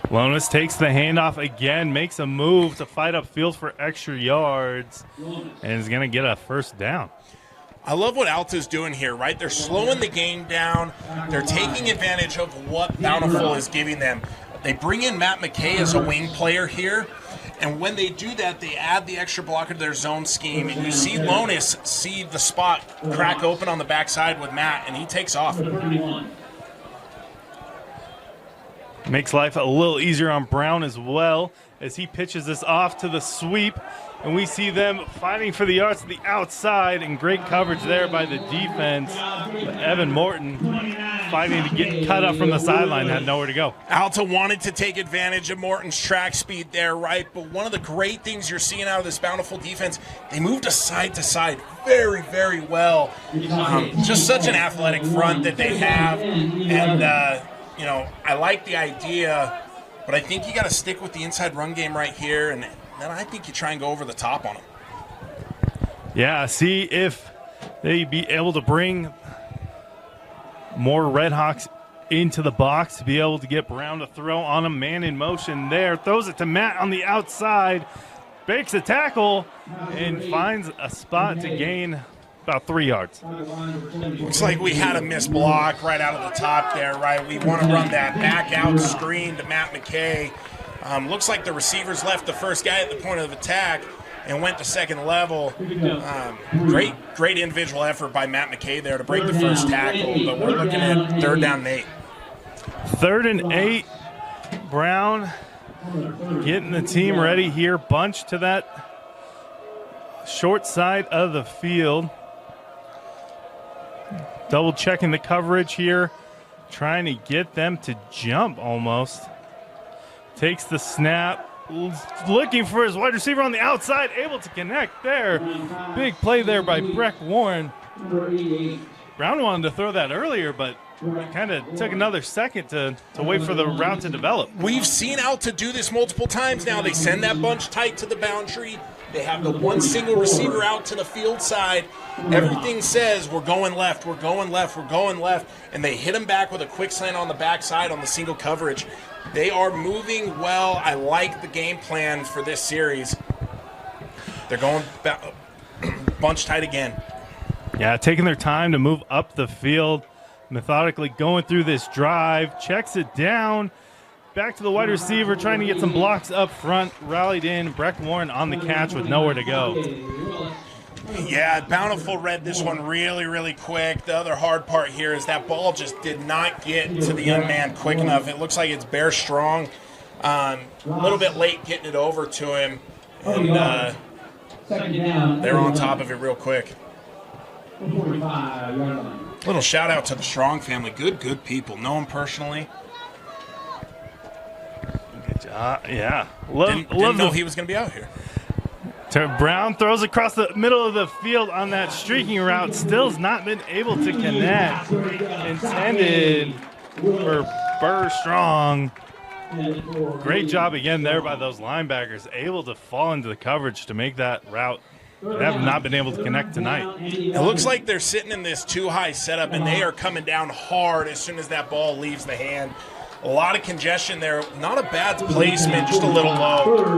Lonis takes the handoff again, makes a move to fight up field for extra yards, and is going to get a first down. I love what Alta's doing here, right? They're slowing the game down. They're taking advantage of what Bountiful is giving them. They bring in Matt McKay as a wing player here, and when they do that, they add the extra blocker to their zone scheme, and you see Lonis see the spot crack open on the backside with Matt, and he takes off. Makes life a little easier on Brown as well, as he pitches this off to the sweep. And we see them fighting for the yards to the outside, and great coverage there by the defense. But Evan Morton fighting to get cut up from the sideline, had nowhere to go. Alta wanted to take advantage of Morton's track speed there, right? But one of the great things you're seeing out of this Bountiful defense, they moved to side very, very well. Just such an athletic front that they have. And, I like the idea, but I think you got to stick with the inside run game right here, and then I think you try and go over the top on them. Yeah, see if they be able to bring more Redhawks into the box to be able to get Brown to throw on a man in motion there. Throws it to Matt on the outside, bakes a tackle, and finds a spot to gain about 3 yards. Looks like we had a missed block right out of the top there, right? We want to run that back out screen to Matt McKay. Looks like the receivers left the first guy at the point of attack and went to second level. Great individual effort by Matt McKay there to break the first tackle, but we're looking at 3rd down and 8. 3rd and 8. Brown getting the team ready here. Bunch to that short side of the field. Double checking the coverage here. Trying to get them to jump almost. Takes the snap. Looking for his wide receiver on the outside. Able to connect there. Big play there by Breck Warren. Brown wanted to throw that earlier, but kind of took another second to wait for the route to develop. We've seen Alta do this multiple times now. They send that bunch tight to the boundary. They have the one single receiver out to the field side. Everything says we're going left, we're going left, we're going left, and they hit him back with a quick slant on the backside on the single coverage. They are moving well. I like the game plan for this series. They're going bunch tight again. Yeah, taking their time to move up the field, methodically going through this drive, checks it down, back to the wide receiver, trying to get some blocks up front, rallied in, Breck Warren on the catch with nowhere to go. Yeah, Bountiful read this one really, really quick. The other hard part here is that ball just did not get to the young man quick enough. It looks like it's Bear Strong. A little bit late getting it over to him. And they're on top of it real quick. Little shout out to the Strong family. Good people. Know them personally. Good job. Yeah. Didn't know he was going to be out here. Brown throws across the middle of the field on that streaking route. Still's not been able to connect. Intended for Burr Strong. Great job again there by those linebackers. Able to fall into the coverage to make that route. They have not been able to connect tonight. It looks like they're sitting in this too high setup, and they are coming down hard as soon as that ball leaves the hand. A lot of congestion there. Not a bad placement, just a little low.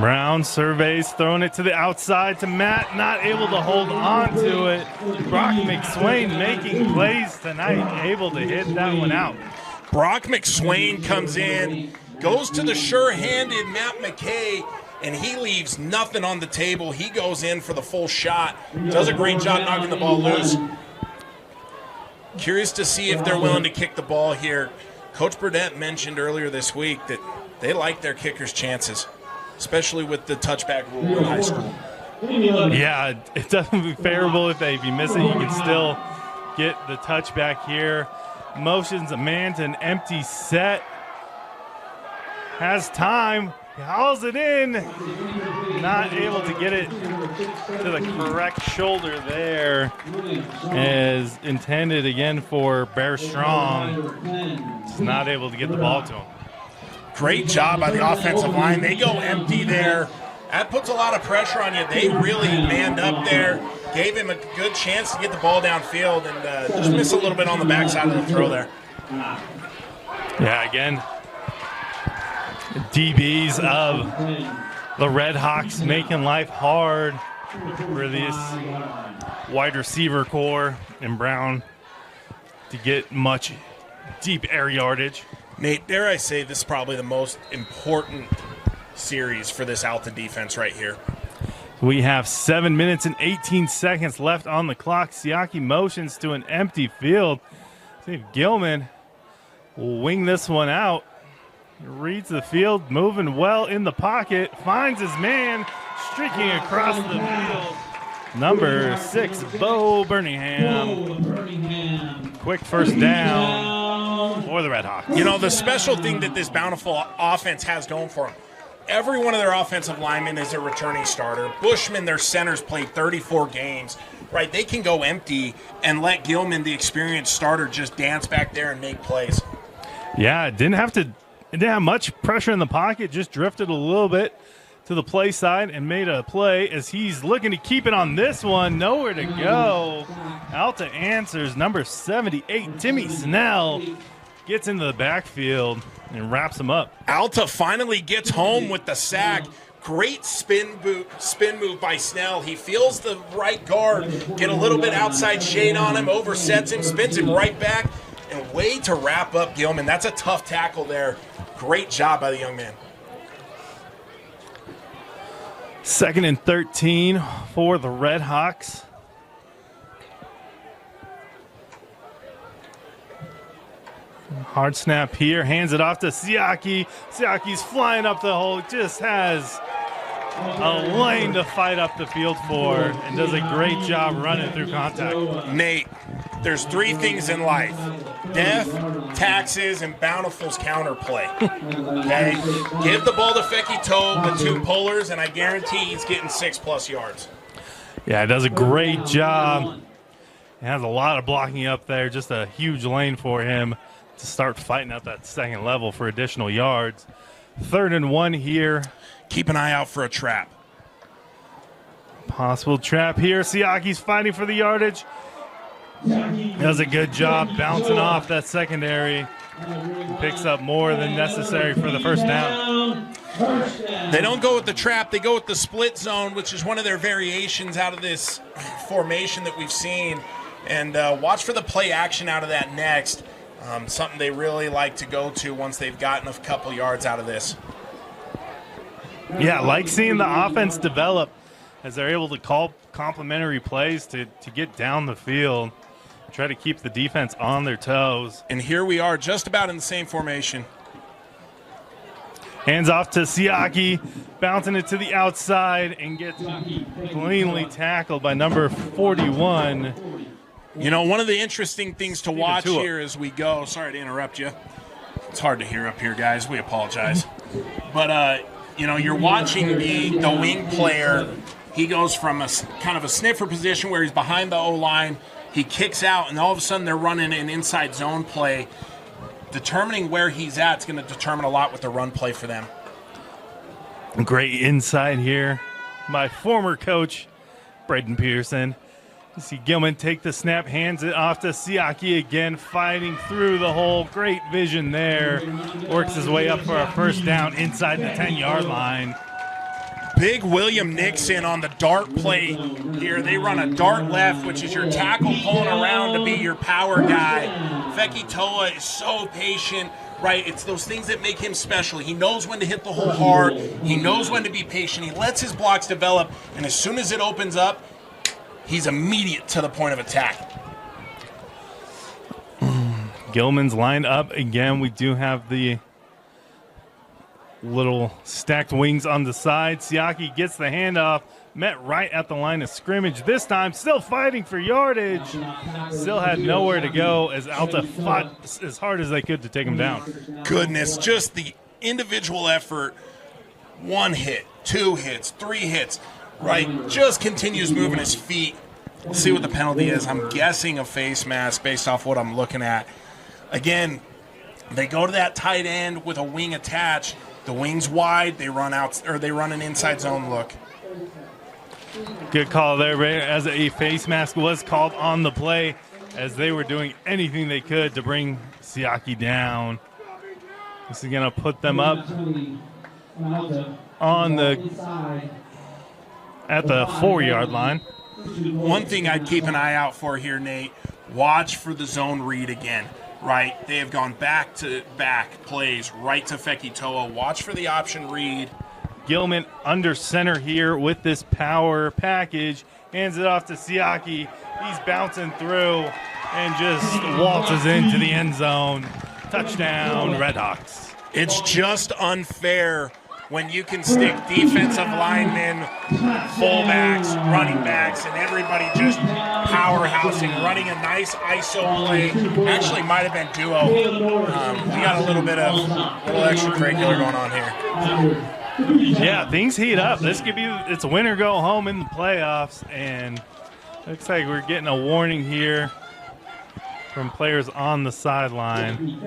Brown surveys, throwing it to the outside to Matt, not able to hold on to it. Brock McSwain making plays tonight, able to hit that one out. Brock McSwain comes in, goes to the sure-handed Matt McKay, and he leaves nothing on the table. He goes in for the full shot. Does a great job knocking the ball loose. Curious to see if they're willing to kick the ball here. Coach Burdett mentioned earlier this week that they like their kickers' chances, especially with the touchback rule in high school. Yeah, it doesn't be favorable if you miss it. You can still get the touchback here. Motions a man to an empty set. Has time. Hauls it in. Not able to get it to the correct shoulder there. As intended again for Bear Strong. Just not able to get the ball to him. Great job by the offensive line. They go empty there. That puts a lot of pressure on you. They really manned up there, gave him a good chance to get the ball downfield, and just missed a little bit on the backside of the throw there. Yeah, again, DBs of the Redhawks making life hard for this wide receiver core and Brown to get much deep air yardage. Nate, dare I say this is probably the most important series for this Alta defense right here. We have 7 minutes and 18 seconds left on the clock. Siaki motions to an empty field. See if Gilman will wing this one out. He reads the field, moving well in the pocket, finds his man, streaking across the field. Number 6, Bo Birmingham. Quick first down for the Redhawks. You know, the special thing that this Bountiful offense has going for them, every one of their offensive linemen is a returning starter. Bushman, their centers, played 34 games, right? They can go empty and let Gilman, the experienced starter, just dance back there and make plays. Yeah, it didn't have much pressure in the pocket, just drifted a little bit to the play side and made a play as he's looking to keep it on this one. Nowhere to go. Alta answers. Number 78, Timmy Snell, gets into the backfield and wraps him up. Alta finally gets home with the sack. Great spin move by Snell. He feels the right guard get a little bit outside shade on him, oversets him, spins him right back, and way to wrap up Gilman. That's a tough tackle there. Great job by the young man. 2nd and 13 for the Redhawks. Hard snap here, hands it off to Siaki. Siaki's flying up the hole, just has a lane to fight up the field for and does a great job running through contact. Nate, there's 3 things in life: death, taxes, and Bountiful's counterplay. Okay? Give the ball to Fecky Toe with 2 pullers, and I guarantee he's getting 6+ yards. Yeah, it does a great job. It has a lot of blocking up there, just a huge lane for him. to start fighting at that second level for additional yards. 3rd and 1 here. Keep an eye out for a trap. Possible trap here. Siaki's fighting for the yardage. Does a good job bouncing off that secondary. Picks up more than necessary for the first down. They don't go with the trap. They go with the split zone, which is one of their variations out of this formation that we've seen. And watch for the play action out of that next. Something they really like to go to once they've gotten a couple yards out of this. Yeah, like seeing the offense develop as they're able to call complementary plays to get down the field, try to keep the defense on their toes. And here we are just about in the same formation. Hands off to Siaki, bouncing it to the outside and gets cleanly tackled by number 41. You know, one of the interesting things to watch here as we go, sorry to interrupt you. It's hard to hear up here, guys. We apologize. But, you know, you're watching the wing player. He goes from a kind of a sniffer position where he's behind the O-line. He kicks out, and all of a sudden they're running an inside zone play. Determining where he's at is going to determine a lot with the run play for them. Great insight here. My former coach, Braden Pearson. You see Gilman take the snap, hands it off to Siaki again, fighting through the hole. Great vision there. Works his way up for a first down inside the 10-yard line. Big William Nixon on the dart play here. They run a dart left, which is your tackle pulling around to be your power guy. Feki Toa is so patient, right? It's those things that make him special. He knows when to hit the hole hard. He knows when to be patient. He lets his blocks develop, and as soon as it opens up, he's immediate to the point of attack. Gilman's lined up again. We do have the little stacked wings on the side. Siaki gets the handoff, met right at the line of scrimmage. This time, still fighting for yardage. Still had nowhere to go as Alta fought as hard as they could to take him down. Goodness, just the individual effort. 1 hit, 2 hits, 3 hits, right? Just continues moving his feet. We'll see what the penalty is. I'm guessing a face mask based off what I'm looking at. Again, they go to that tight end with a wing attached. The wing's wide. They run out, or they run an inside zone look. Good call there, Ray, as a face mask was called on the play as they were doing anything they could to bring Siaki down. This is going to put them up on at the 4-yard line. One thing I'd keep an eye out for here, Nate, watch for the zone read again. Right, they have gone back-to-back plays right to Feki Toa. Watch for the option read. Gilman under center here with this power package. Hands it off to Siaki. He's bouncing through and just waltzes into the end zone. Touchdown, Redhawks. It's just unfair when you can stick defensive linemen, fullbacks, running backs, and everybody just powerhousing, running a nice ISO play. Actually, might have been duo. We got a little extracurricular going on here. Yeah, things heat up. This could be, it's win or go home in the playoffs, and looks like we're getting a warning here from players on the sideline.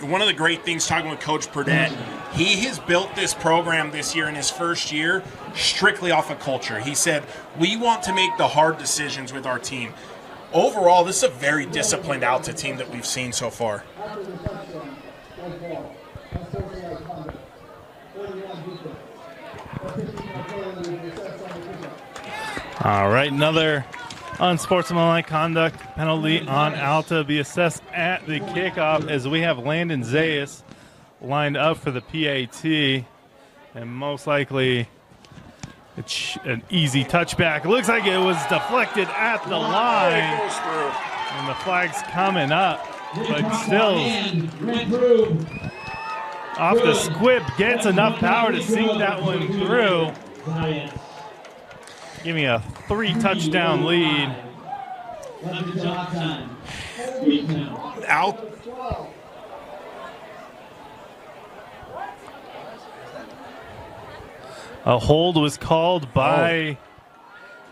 One of the great things talking with Coach Purdett, he has built this program this year in his first year strictly off of culture. He said, we want to make the hard decisions with our team. Overall, this is a very disciplined Alta team that we've seen so far. All right, another unsportsmanlike conduct penalty on Alta be assessed at the kickoff as we have Landon Zayas lined up for the PAT, and most likely an easy touchback. It looks like it was deflected at the line, and the flag's coming up, but still off the squib, gets enough power to sink that one through. Give me a 3-touchdown lead. Out. A hold was called by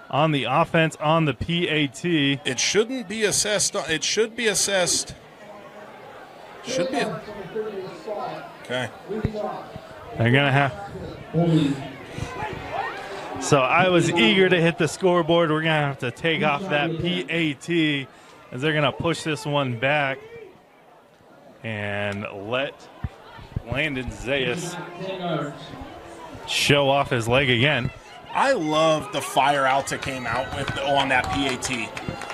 on the offense on the PAT. It shouldn't be assessed. It should be assessed Should be. Okay. They're going to have. So I was eager to hit the scoreboard. We're going to have to take off that PAT as they're going to push this one back and let Landon Zayas show off his leg again. I love the fire Alta came out with on that PAT,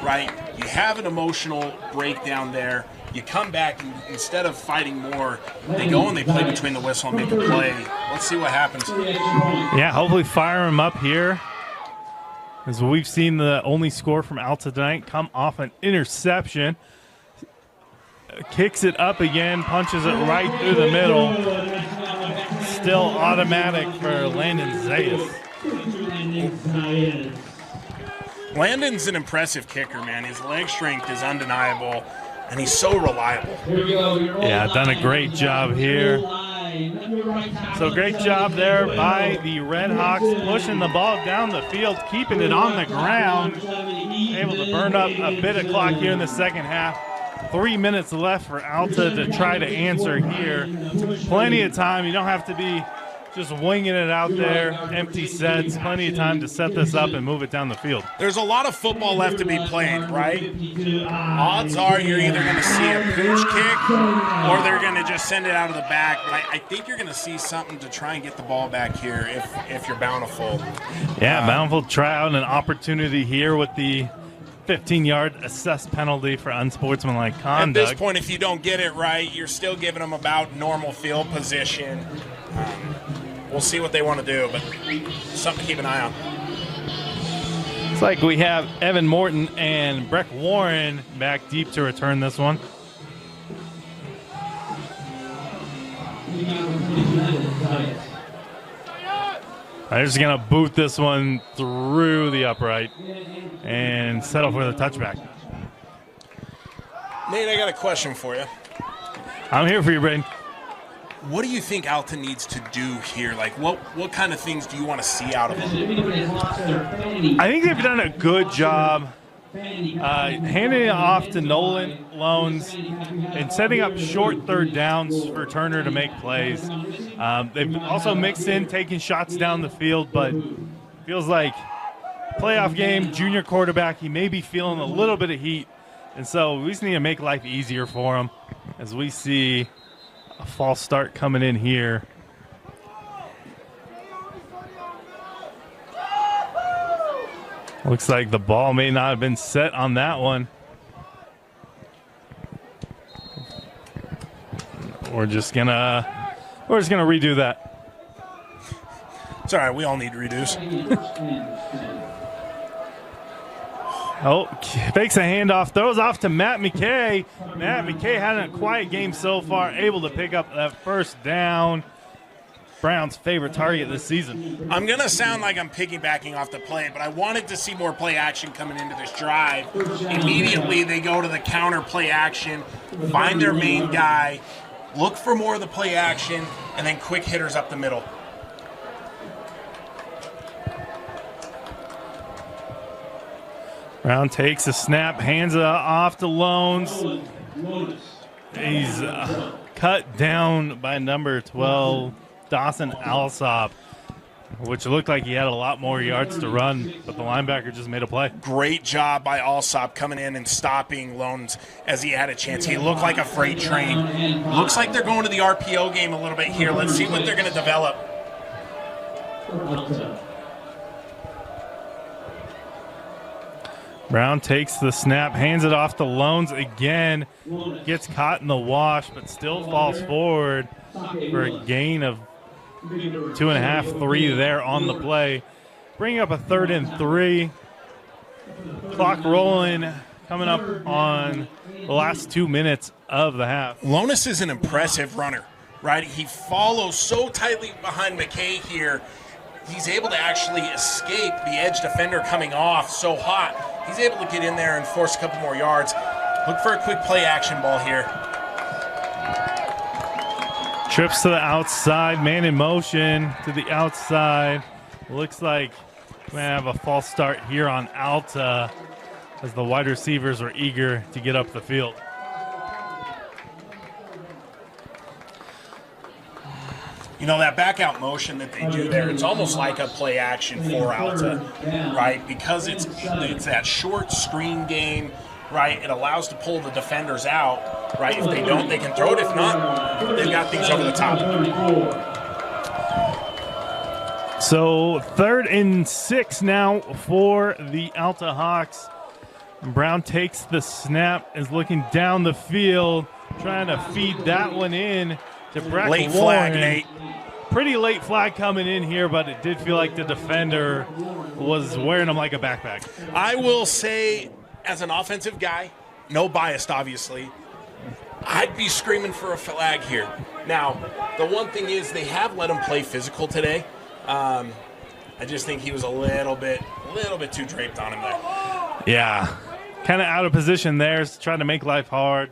right? You have an emotional breakdown there. You come back, and instead of fighting more, they go and they play between the whistle and make a play. Let's see what happens. Yeah, hopefully fire him up here. As we've seen the only score from Alta tonight come off an interception. Kicks it up again, punches it right through the middle. Still automatic for Landon Zayas. Landon's an impressive kicker, man. His leg strength is undeniable, and he's so reliable. Yeah, done a great job here. So great job there by the Redhawks, pushing the ball down the field, keeping it on the ground. Able to burn up a bit of clock here in the second half. 3 minutes left for Alta to try to answer here. Plenty of time. You don't have to be just winging it out there, empty sets. Plenty of time to set this up and move it down the field. There's a lot of football left to be played, right? Odds are you're either going to see a pooch kick or they're going to just send it out of the back. But I think you're going to see something to try and get the ball back here if you're Bountiful. Yeah, Bountiful try out an opportunity here with the 15-yard assessed penalty for unsportsmanlike conduct. At this point, if you don't get it right, you're still giving them about normal field position. We'll see what they want to do, but something to keep an eye on. It's like we have Evan Morton and Breck Warren back deep to return this one. They're just going to boot this one through the upright and settle for the touchback. Nate, I got a question for you. I'm here for you, Braden. What do you think Alta needs to do here? Like, what kind of things do you want to see out of them? I think they've done a good job handing it off to Nolan Loans and setting up short third downs for Turner to make plays. They've also mixed in taking shots down the field, but feels like playoff game, junior quarterback, he may be feeling a little bit of heat. And so we just need to make life easier for him as we see a false start coming in here. Looks like the ball may not have been set on that one. We're just gonna redo that. It's all right. We all need redos. Oh, fakes a handoff, throws off to Matt McKay. Matt McKay had a quiet game so far, able to pick up that first down. Brown's favorite target this season. I'm going to sound like I'm piggybacking off the play, but I wanted to see more play action coming into this drive. Immediately, they go to the counter play action, find their main guy, look for more of the play action, and then quick hitters up the middle. Brown takes a snap, hands it off to Loans. He's cut down by number 12, Dawson Alsop, which looked like he had a lot more yards to run, but the linebacker just made a play. Great job by Alsop coming in and stopping Loans as he had a chance. He looked like a freight train. Looks like they're going to the RPO game a little bit here. Let's see what they're going to develop. Brown takes the snap, hands it off to Loans again, gets caught in the wash, but still falls forward for a gain of 2.5, 3 there on the play. Bring up a 3rd and 3. Clock rolling, coming up on the last 2 minutes of the half. Lonis is an impressive runner, right? He follows so tightly behind McKay here. He's able to actually escape the edge defender coming off so hot. He's able to get in there and force a couple more yards. Look for a quick play action ball here. Trips to the outside, man in motion to the outside. Looks like we're going to have a false start here on Alta as the wide receivers were eager to get up the field. You know, that back out motion that they do there, it's almost like a play action for Alta, right? Because it's that short screen game, right? It allows to pull the defenders out, right? If they don't, they can throw it. If not, they've got things over the top. So 3rd and 6 now for the Alta Hawks. Brown takes the snap, is looking down the field, trying to feed that one in to Breck Late Warren. flag, Nate. Pretty late flag coming in here, but it did feel like the defender was wearing him like a backpack. I will say, as an offensive guy, no bias, obviously, I'd be screaming for a flag here. Now, the one thing is they have let him play physical today. I just think he was a little bit too draped on him there. Yeah, kind of out of position there, trying to make life hard.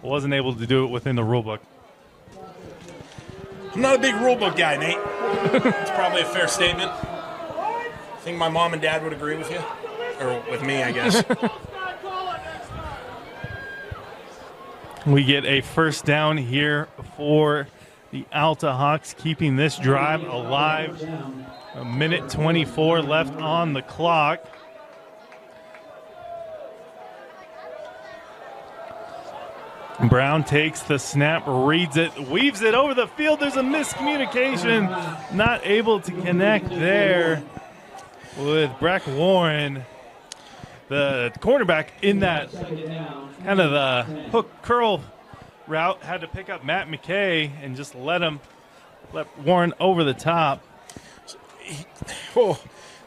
Wasn't able to do it within the rule book. I'm not a big rule book guy, Nate. It's probably a fair statement. I think my mom and dad would agree with you. Or with me, I guess. We get a first down here for the Alta Hawks, keeping this drive alive. 1:24 left on the clock. Brown takes the snap, reads it, weaves it over the field. There's a miscommunication. Not able to connect there with Breck Warren. The cornerback in that kind of the hook curl route had to pick up Matt McKay and just let Warren over the top. The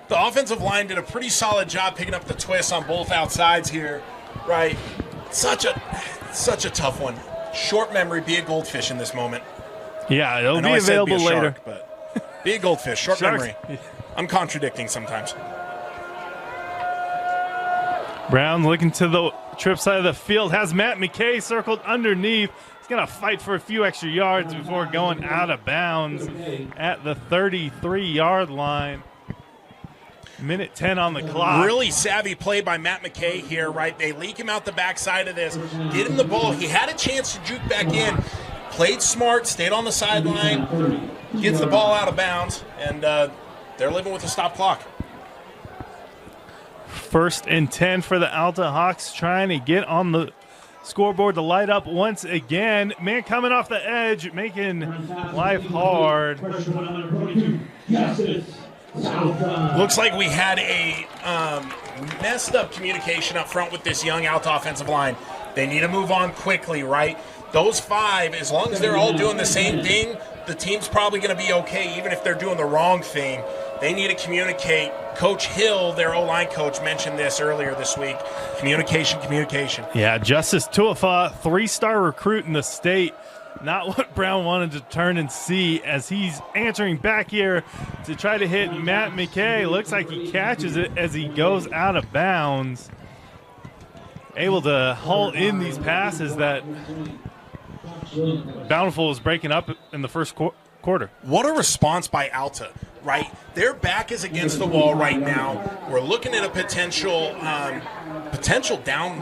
offensive line did a pretty solid job picking up the twists on both outsides here, right? Such a tough one. Short memory, be a goldfish in this moment. Yeah, it'll be available later. Shark, but be a goldfish, short memory. I'm contradicting sometimes. Brown looking to the trip side of the field, has Matt McKay circled underneath. He's going to fight for a few extra yards before going out of bounds at the 33-yard line. 1:10 on the clock. Really savvy play by Matt McKay here, right? They leak him out the backside of this, get him the ball. He had a chance to juke back in, played smart, stayed on the sideline, gets the ball out of bounds, and they're living with a stop clock. 1st and 10 for the Alta Hawks, trying to get on the scoreboard to light up once again. Man coming off the edge, making life hard. Looks like we had a messed up communication up front with this young Alta offensive line. They need to move on quickly, right? Those 5, as long as they're all doing the same thing, the team's probably going to be okay, even if they're doing the wrong thing. They need to communicate. Coach Hill, their O-line coach, mentioned this earlier this week. Communication. Yeah, Justice Tuafa, 3-star recruit in the state. Not what Brown wanted to turn and see as he's answering back here to try to hit Matt McKay. Looks like he catches it as he goes out of bounds. Able to haul in these passes that Bountiful was breaking up in the first quarter. What a response by Alta, right? Their back is against the wall right now. We're looking at a potential down,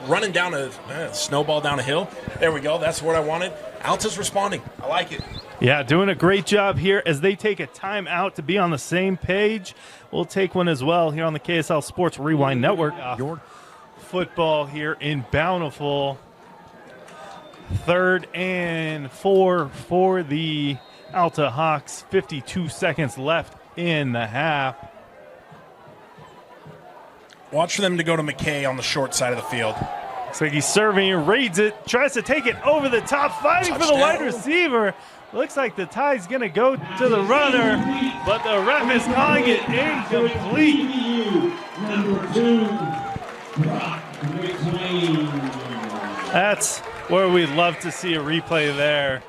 running down a snowball down a hill. There we go. That's what I wanted. Alta's responding. I like it. Yeah, doing a great job here as they take a timeout to be on the same page. We'll take one as well here on the KSL Sports Rewind Network. Your football here in Bountiful. 3rd and 4 for the Alta Hawks. 52 seconds left in the half. Watch for them to go to McKay on the short side of the field. Looks like he's serving, reads it, tries to take it over the top, fighting for the wide receiver. Looks like the tie's going to go to the runner, but the ref is calling it incomplete. Number 2, Brock McLean. That's where we'd love to see a replay there.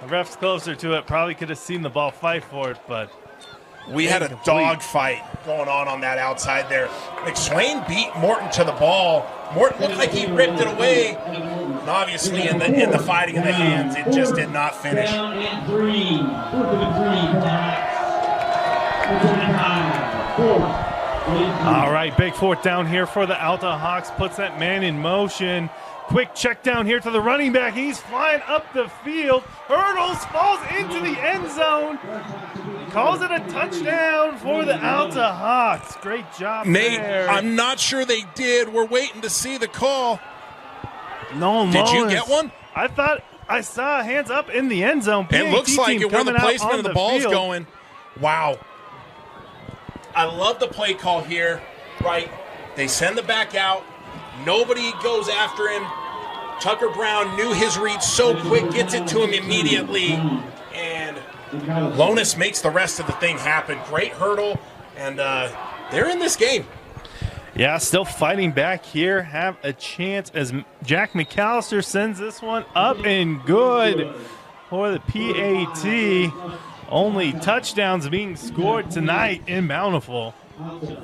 The ref's closer to it, probably could have seen the ball fight for it, but we had a dog fight going on that outside there. McSwain beat Morton to the ball. Morton looked like he ripped it away. And obviously in the fighting in the hands, it just did not finish. Down and 3. 4th and 3, Brock. 4th and 5. 4th All right, big fourth down here for the Alta Hawks. Puts that man in motion. Quick check down here to the running back. He's flying up the field. Hurdles, falls into the end zone. Calls it a touchdown for the Alta Hawks. Great job, Nate, there. I'm not sure they did. We're waiting to see the call. No, Did you get one? I thought I saw hands up in the end zone. It looks like it where the placement of the ball's field. going. Wow. I love the play call here, right? They send the back out. Nobody goes after him. Tucker Brown knew his read so quick, gets it to him immediately, and Lonis makes the rest of the thing happen. Great hurdle, and they're in this game. Yeah, still fighting back here. Have a chance as Jack McAllister sends this one up and good for the PAT. Only touchdowns being scored tonight in Bountiful.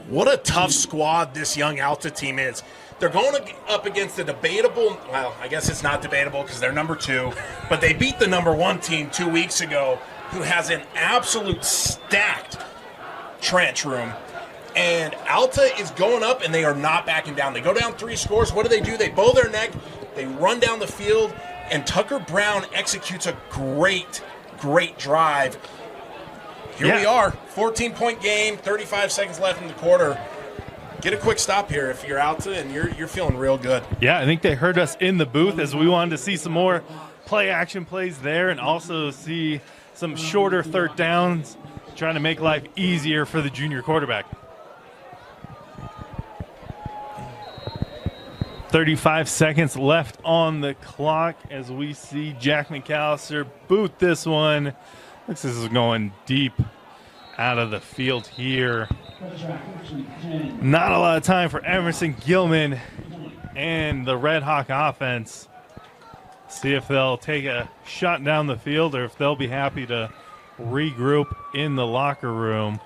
What a tough squad this young Alta team is. They're going up against a debatable, well, I guess it's not debatable because they're number 2, but they beat the number 1 team 2 weeks ago who has an absolute stacked trench room. And Alta is going up, and they are not backing down. They go down 3 scores. What do? They bow their neck. They run down the field, and Tucker Brown executes a great drive. Here we are, 14-point game, 35 seconds left in the quarter. Get a quick stop here if you're Alta, and you're feeling real good. Yeah, I think they heard us in the booth as we wanted to see some more play-action plays there and also see some shorter third downs, trying to make life easier for the junior quarterback. 35 seconds left on the clock as we see Jack McAllister boot this one. Looks like this is going deep out of the field here. Not a lot of time for Emerson Gilman and the Red Hawk offense. See if they'll take a shot down the field or if they'll be happy to regroup in the locker room.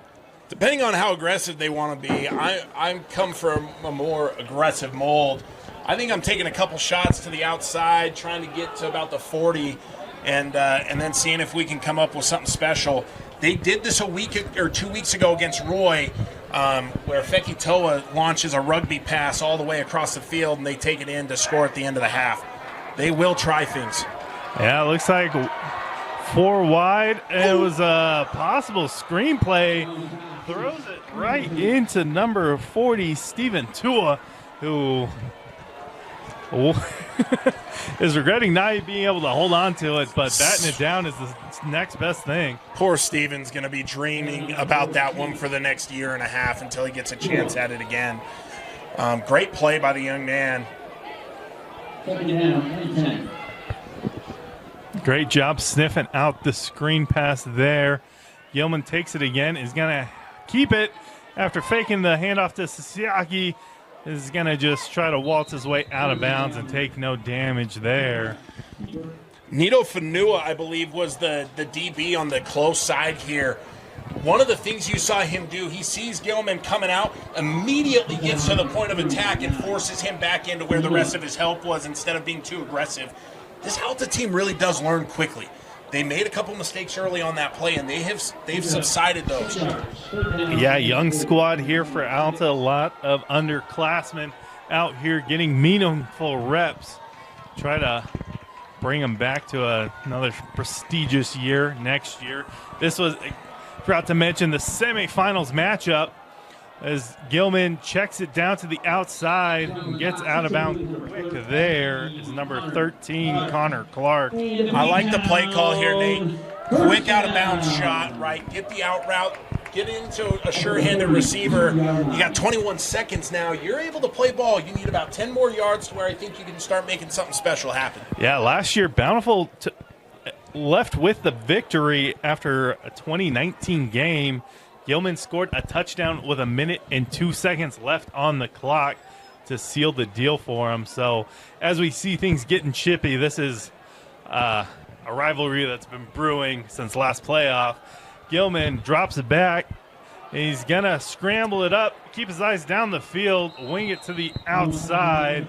Depending on how aggressive they want to be, I'm come from a more aggressive mold. I think I'm taking a couple shots to the outside, trying to get to about the 40, and then seeing if we can come up with something special. They did this a week or 2 weeks ago against Roy, where Fekitoa launches a rugby pass all the way across the field, and they take it in to score at the end of the half. They will try things. Yeah, it looks like 4 wide. It was a possible screenplay. Throws it right into number 40, Stephen Tua, who is regretting not being able to hold on to it, but batting it down is the next best thing. Poor Steven's going to be dreaming about that one for the next year and a half until he gets a chance at it again. Great play by the young man. Great job sniffing out the screen pass there. Gilman takes it again, is going to keep it after faking the handoff to Sasiaki. Is going to just try to waltz his way out of bounds and take no damage there. Nito Fanua, I believe, was the DB on the close side here. One of the things you saw him do, he sees Gilman coming out, immediately gets to the point of attack and forces him back into where the rest of his help was instead of being too aggressive. This Alta team really does learn quickly. They made a couple mistakes early on that play, and they've subsided those. Yeah, young squad here for Alta. A lot of underclassmen out here getting meaningful reps. Try to bring them back to another prestigious year next year. This was, forgot to mention, the semifinals matchup as Gilman checks it down to the outside and gets out of bounds quick. There is number 13, Connor Clark. I like the play call here, Nate. Quick out of bounds shot, right? Get the out route, get into a sure-handed receiver. You got 21 seconds now. You're able to play ball. You need about 10 more yards to where I think you can start making something special happen. Yeah, last year Bountiful left with the victory after a 2019 game. Gilman scored a touchdown with 1 minute and 2 seconds left on the clock to seal the deal for him. So as we see things getting chippy, this is a rivalry that's been brewing since last playoff. Gilman drops it back. He's going to scramble it up, keep his eyes down the field, wing it to the outside,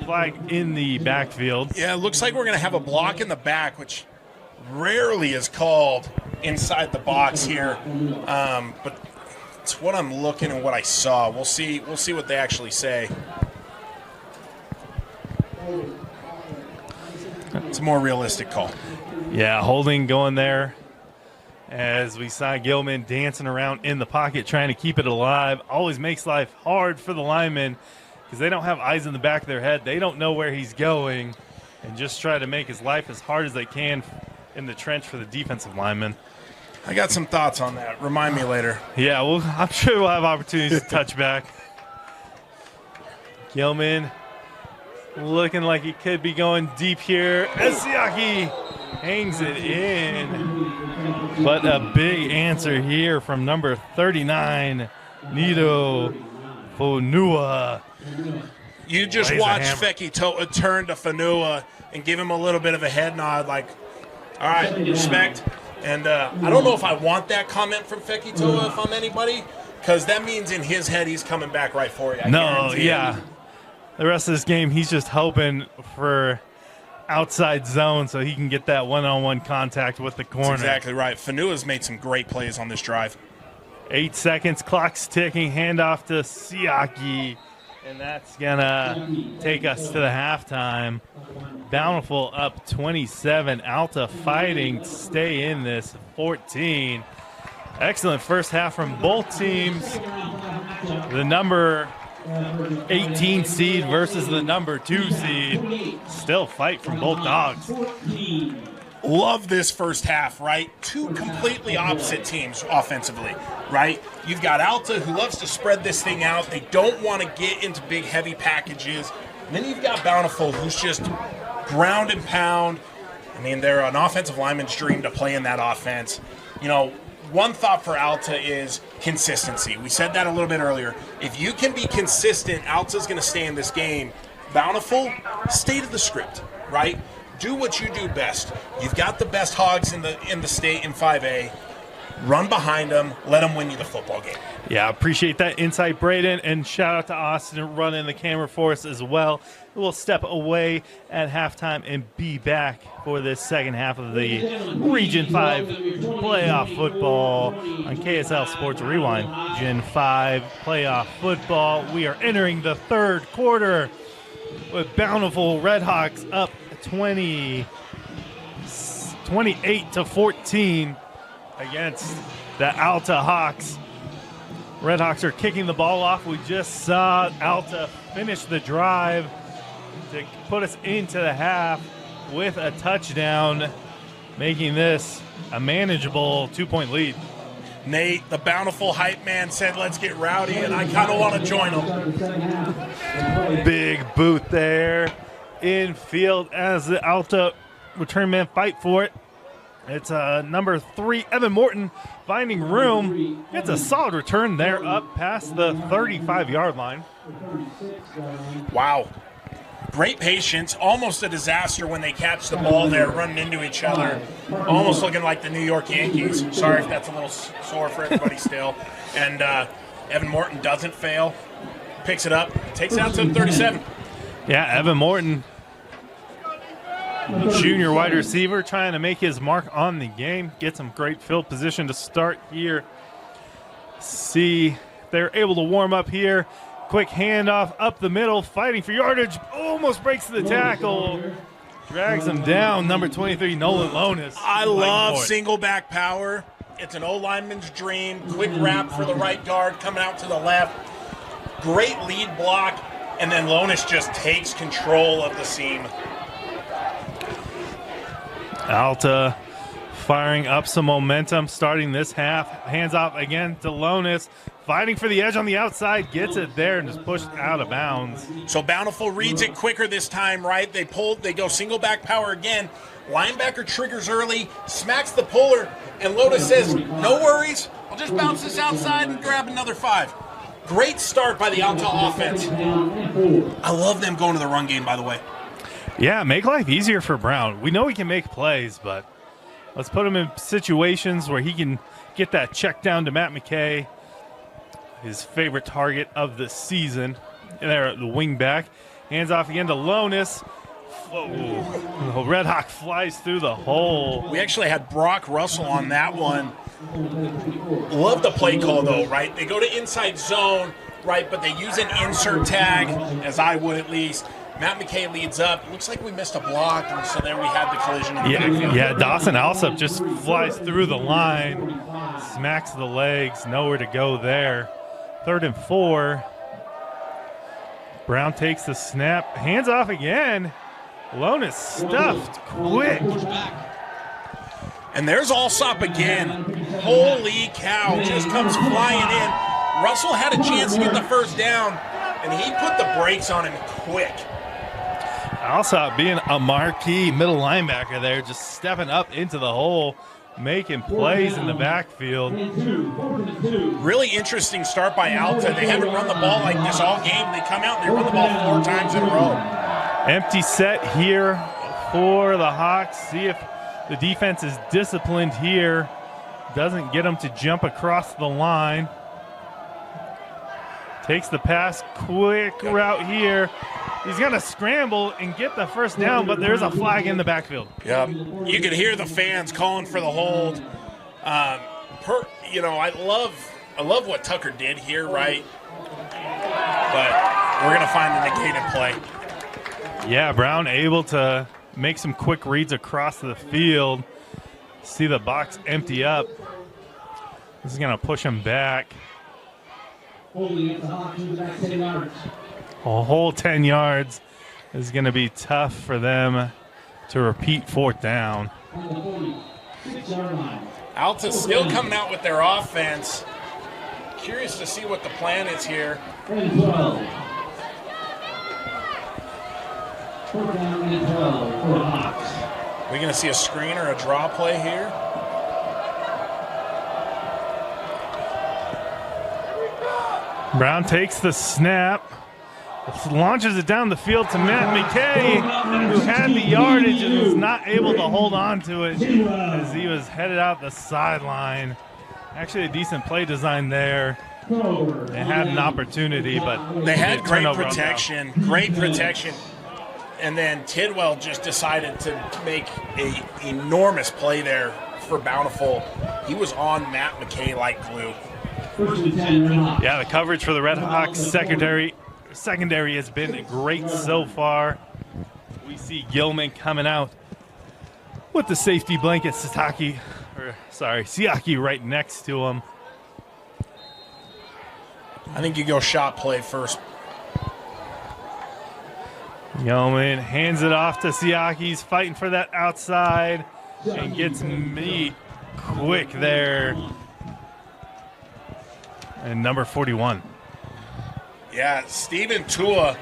flag in the backfield. Yeah, it looks like we're going to have a block in the back, which rarely is called inside the box here. But It's what I'm looking and what I saw. We'll see what they actually say. It's a more realistic call. Yeah, holding going there as we saw Gilman dancing around in the pocket trying to keep it alive. Always makes life hard for the linemen because they don't have eyes in the back of their head. They don't know where he's going and just try to make his life as hard as they can in the trench for the defensive linemen. I got some thoughts on that. Remind me later. Yeah, well, I'm sure we'll have opportunities to touch back. Gilman looking like he could be going deep here. Esiaki hangs it in. But a big answer here from number 39, Nido Fonua. You just watch Feki Toa turn to Fanua and give him a little bit of a head nod like, all right, respect. And I don't know if I want that comment from Feki Toa if I'm anybody, because that means in his head he's coming back right for you. No, yeah. The rest of this game, he's just hoping for outside zone so he can get that one-on-one contact with the corner. That's exactly right. Fanua's made some great plays on this drive. 8 seconds, clock's ticking, handoff to Siaki, and that's going to take us to the halftime. Bountiful up 27, Alta fighting to stay in this 14. Excellent first half from both teams. The number 18 seed versus the number 2 seed. Still fight from both dogs. Love this first half, right? Two completely opposite teams offensively, right? You've got Alta, who loves to spread this thing out. They don't want to get into big, heavy packages. And then you've got Bountiful, who's just ground and pound. I mean, they're an offensive lineman's dream to play in that offense. You know, one thought for Alta is consistency. We said that a little bit earlier. If you can be consistent, Alta's going to stay in this game. Bountiful, stay to the script, right? Do what you do best. You've got the best Hogs in the state in 5A. Run behind them. Let them win you the football game. Yeah, appreciate that insight, Braden, and shout out to Austin running the camera for us as well. We'll step away at halftime and be back for this second half of the Region 5 playoff football on KSL Sports Rewind. Region 5 playoff football. We are entering the third quarter with Bountiful Redhawks up 28 to 14 against the Alta Hawks. Redhawks are kicking the ball off. We just saw Alta finish the drive to put us into the half with a touchdown, making this a manageable 2-point lead. Nate, the Bountiful hype man, said let's get rowdy, and I kind of want to join him. Big boot there in field as the Alta return men fight for it. It's number 3, Evan Morton, finding room. It's a solid return there up past the 35-yard line. Wow. Great patience. Almost a disaster when they catch the ball there, running into each other. Almost looking like the New York Yankees. Sorry if that's a little sore for everybody still. And Evan Morton doesn't fail. Picks it up. Takes it out to 37. Yeah, Evan Morton, junior wide receiver, trying to make his mark on the game. Get some great field position to start here. See, they're able to warm up here. Quick handoff up the middle, fighting for yardage. Almost breaks the tackle. Drags him down, number 23, Nolan Lonis. I love single back power. It's an O-lineman's dream. Quick wrap for the right guard, coming out to the left. Great lead block, and then Lonis just takes control of the seam. Alta firing up some momentum, starting this half. Hands off again to Lonis. Fighting for the edge on the outside, gets it there and is pushed out of bounds. So Bountiful reads it quicker this time, right? They go single back power again. Linebacker triggers early, smacks the puller, and Lotus says, no worries, I'll just bounce this outside and grab another 5. Great start by the Alta offense. I love them going to the run game, by the way. Yeah, make life easier for Brown. We know he can make plays, but let's put him in situations where he can get that check down to Matt McKay, his favorite target of the season. And there at the wing back. Hands off again to Lonis. Red Hawk flies through the hole. We actually had Brock Russell on that one. Love the play call, though, right? They go to inside zone, right, but they use an insert tag, as I would at least. Matt McKay leads up. Looks like we missed a block, and so there we had the collision. Yeah, Dawson Alsop just flies through the line, smacks the legs, nowhere to go there. 3rd and 4. Brown takes the snap, hands off again. Lone is stuffed quick. And there's Alsop again. Holy cow, just comes flying in. Russell had a chance to get the first down, and he put the brakes on him quick. Alsop being a marquee middle linebacker there, just stepping up into the hole, making plays in the backfield. Really interesting start by Alta. They haven't run the ball like this all game. They come out and they run the ball 4 times in a row. Empty set here for the Hawks. See if the defense is disciplined here. Doesn't get them to jump across the line. Takes the pass, quick route here. He's going to scramble and get the first down, but there's a flag in the backfield. Yep. You could hear the fans calling for the hold. I love what Tucker did here, right? But we're going to find the negated play. Yeah, Brown able to make some quick reads across the field. See the box empty up. This is going to push him back. A whole 10 yards is going to be tough for them to repeat 4th down. Alta's still coming out with their offense. Curious to see what the plan is here. We're going to see a screen or a draw play here. Brown takes the snap, launches it down the field to Matt McKay, who had the yardage and was not able to hold on to it as he was headed out the sideline. Actually, a decent play design there. They had an opportunity, but they had great protection. And then Tidwell just decided to make an enormous play there for Bountiful. He was on Matt McKay like glue. Yeah, the coverage for the Redhawks secondary has been great so far. We see Gilman coming out with the safety blanket, Siaki right next to him. I think you go shot play first. Gilman hands it off to Siaki. He's fighting for that outside and gets meat quick there. And number 41. Yeah, Steven Tua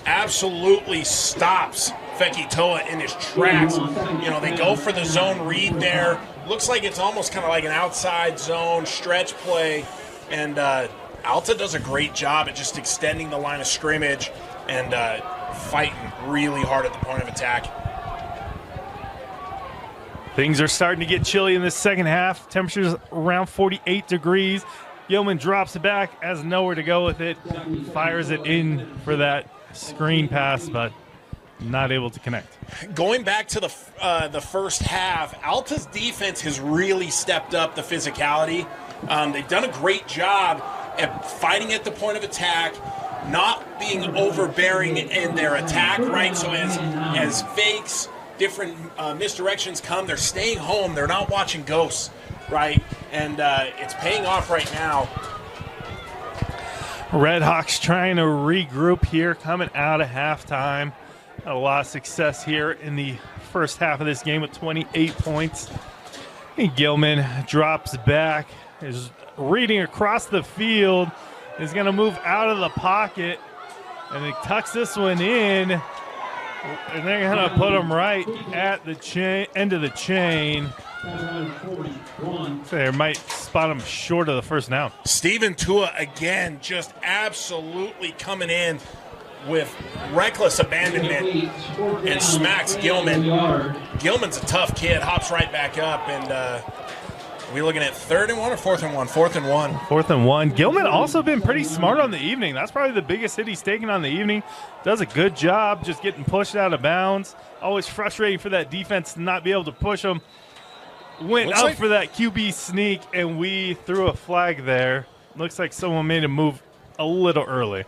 absolutely stops Fekitoa in his tracks. They go for the zone read there. Looks like it's almost kind of like an outside zone stretch play. And Alta does a great job at just extending the line of scrimmage and fighting really hard at the point of attack. Things are starting to get chilly in this second half. Temperatures around 48 degrees. Gilman drops it back, has nowhere to go with it, fires it in for that screen pass, but not able to connect. Going back to the first half, Alta's defense has really stepped up the physicality. They've done a great job at fighting at the point of attack, not being overbearing in their attack, right? So as fakes, different misdirections come, they're staying home. They're not watching ghosts, right? And it's paying off right now. Redhawks trying to regroup here, coming out of halftime. Had a lot of success here in the first half of this game with 28 points. And Gilman drops back, is reading across the field, is going to move out of the pocket, and he tucks this one in, and they're going to put him right at the end of the chain. So they might spot him short of the first down. Steven Tua again, just absolutely coming in with reckless abandonment and smacks Gilman. Gilman's a tough kid, hops right back up, and we looking at 3rd and 1 or 4th and 1? 4th and 1. 4th and 1. Gilman also been pretty smart on the evening. That's probably the biggest hit he's taken on the evening. Does a good job just getting pushed out of bounds. Always frustrating for that defense to not be able to push him. went up for that QB sneak, and we threw a flag there. Looks like someone made a move a little early.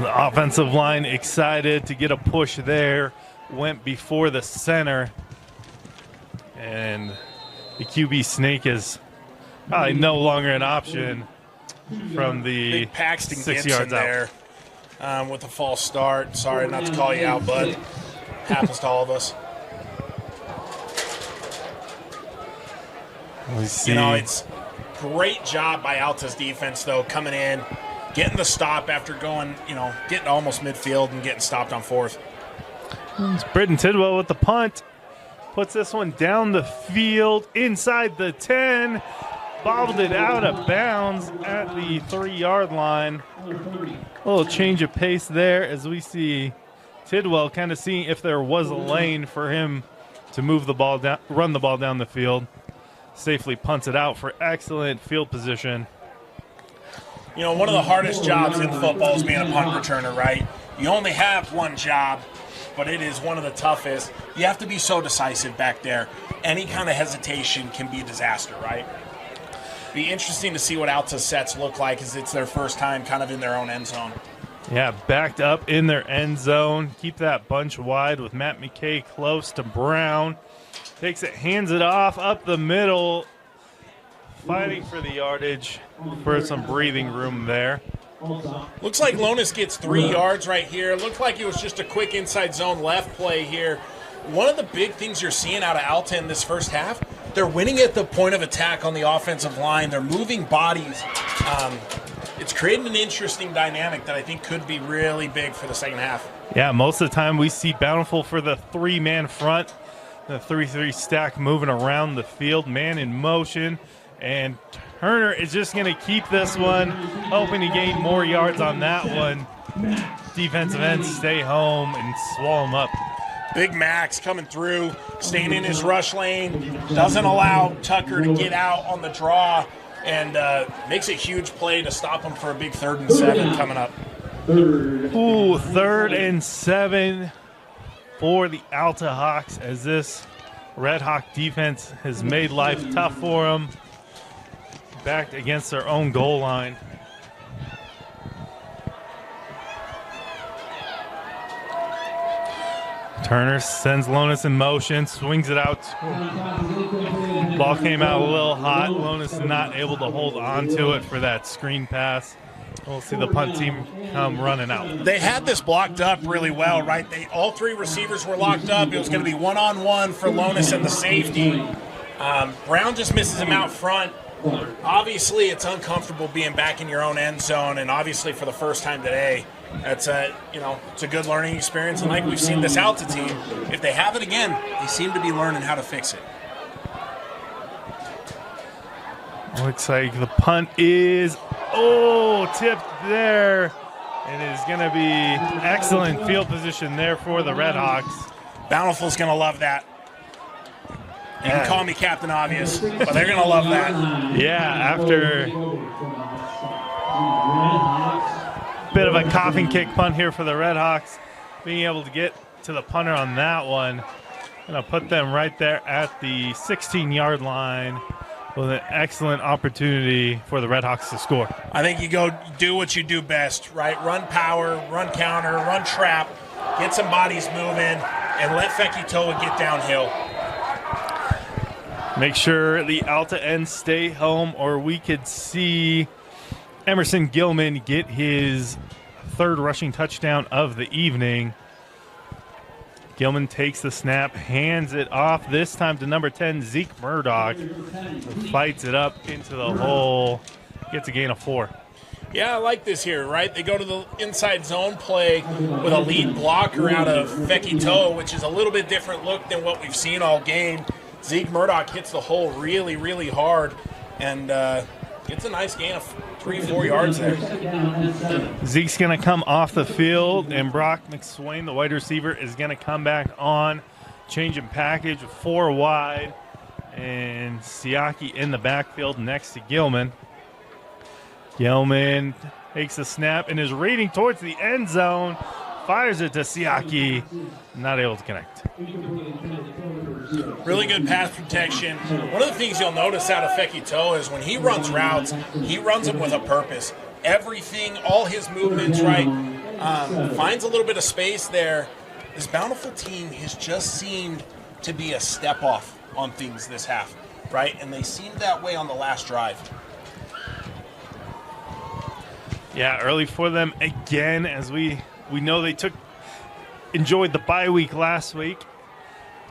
The offensive line excited to get a push there. Went before the center. And the QB sneak is probably no longer an option from the Big Paxton 6 Gibson yards there with a false start. Sorry not to call you out, bud. Happens to all of us. We see. You know, it's great job by Alta's defense, though, coming in, getting the stop after going, getting almost midfield and getting stopped on fourth. It's Britton Tidwell with the punt. Puts this one down the field inside the 10. Bobbled it out of bounds at the 3-yard line. A little change of pace there as we see Tidwell kind of seeing if there was a lane for him to move the ball down, run the ball down the field. Safely punts it out for excellent field position. You know, one of the hardest jobs in football is being a punt returner, right? You only have one job, but it is one of the toughest. You have to be so decisive back there. Any kind of hesitation can be a disaster, right? Be interesting to see what Alta's sets look like as it's their first time kind of in their own end zone. Yeah, backed up in their end zone. Keep that bunch wide with Matt McKay close to Brown. Takes it, hands it off up the middle. Fighting for the yardage for some breathing room there. Looks like Lonis gets 3 yards right here. Looked like it was just a quick inside zone left play here. One of the big things you're seeing out of Alta in this first half, they're winning at the point of attack on the offensive line. They're moving bodies. It's creating an interesting dynamic that I think could be really big for the second half. Yeah, most of the time we see Bountiful for the 3-man front. The 3-3 stack moving around the field, man in motion. And Turner is just going to keep this one, hoping to gain more yards on that one. Defensive ends stay home and swallow him up. Big Max coming through, staying in his rush lane, doesn't allow Tucker to get out on the draw, and makes a huge play to stop him for a big 3rd and 7 coming up. Ooh, 3rd and 7 for the Alta Hawks as this Red Hawk defense has made life tough for them. Backed against their own goal line. Turner sends Lonis in motion, swings it out. Ball came out a little hot. Lonis not able to hold on to it for that screen pass. We'll see the punt team come running out. They had this blocked up really well, right? All 3 receivers were locked up. It was going to be one-on-one for Lonis and the safety. Brown just misses him out front. Obviously, it's uncomfortable being back in your own end zone, and obviously for the first time today, it's a good learning experience. And like we've seen this Alta team, if they have it again, they seem to be learning how to fix it. Looks like the punt is tipped there. It is going to be excellent field position there for the Red Hawks. Bountiful's going to love that. You can call me Captain Obvious, but they're going to love that. Yeah, after bit of a coughing kick punt here for the Red Hawks, being able to get to the punter on that one. Going to put them right there at the 16-yard line with an excellent opportunity for the Red Hawks to score. I think you go do what you do best, right? Run power, run counter, run trap, get some bodies moving, and let Fekitoa get downhill. Make sure the Alta ends stay home, or we could see Emerson Gilman get his 3rd rushing touchdown of the evening. Gilman takes the snap, hands it off, this time to number 10, Zeke Murdoch, who fights it up into the hole, gets a gain of 4. Yeah, I like this here, right? They go to the inside zone play with a lead blocker out of Fekitoa, which is a little bit different look than what we've seen all game. Zeke Murdoch hits the hole really, really hard, and gets a nice gain of 3-4 yards there. Zeke's going to come off the field, and Brock McSwain, the wide receiver, is going to come back on. Change in package, 4 wide, and Siaki in the backfield next to Gilman. Gilman takes a snap and is reading towards the end zone. fires it to Siaki. Not able to connect. Really good pass protection. One of the things you'll notice out of Fekito is when he runs routes, he runs them with a purpose. Everything, all his movements, right, finds a little bit of space there. This Bountiful team has just seemed to be a step off on things this half, right? And they seemed that way on the last drive. Yeah, early for them again, as we know they enjoyed the bye week last week.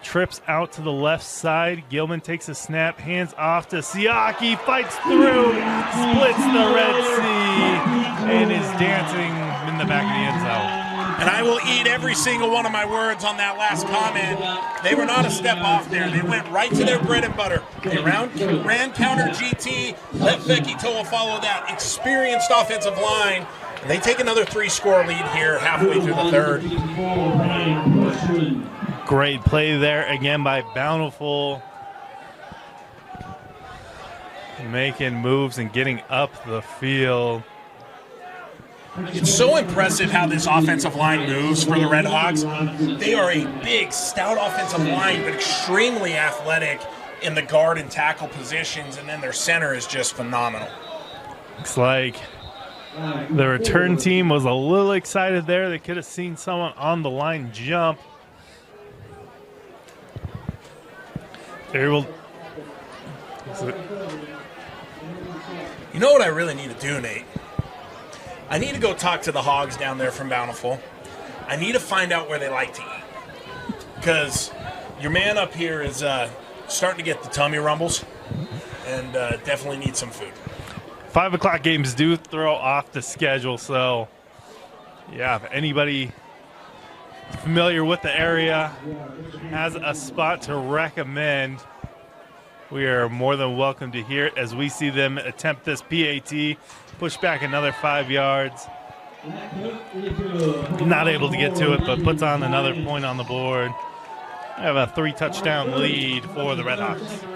Trips out to the left side. Gilman takes a snap, hands off to Siaki, fights through, splits the Red Sea, and is dancing in the back of the end zone. And I will eat every single one of my words on that last comment. They were not a step off there. They went right to their bread and butter. They ran counter GT, let Fekitoa follow that experienced offensive line. And they take another 3-score lead here halfway through the third. Great play there again by Bountiful. Making moves and getting up the field. It's so impressive how this offensive line moves for the Redhawks. They are a big, stout offensive line, but extremely athletic in the guard and tackle positions, and then their center is just phenomenal. Looks like the return team was a little excited there. They could have seen someone on the line jump. They're able. You know what I really need to do, Nate? I need to go talk to the Hogs down there from Bountiful. I need to find out where they like to eat. Because your man up here is starting to get the tummy rumbles and definitely needs some food. 5 o'clock games do throw off the schedule, so yeah, if anybody familiar with the area has a spot to recommend, we are more than welcome to hear it as we see them attempt this PAT, push back another 5 yards. Not able to get to it, but puts on another point on the board. We have a 3-touchdown lead for the Redhawks.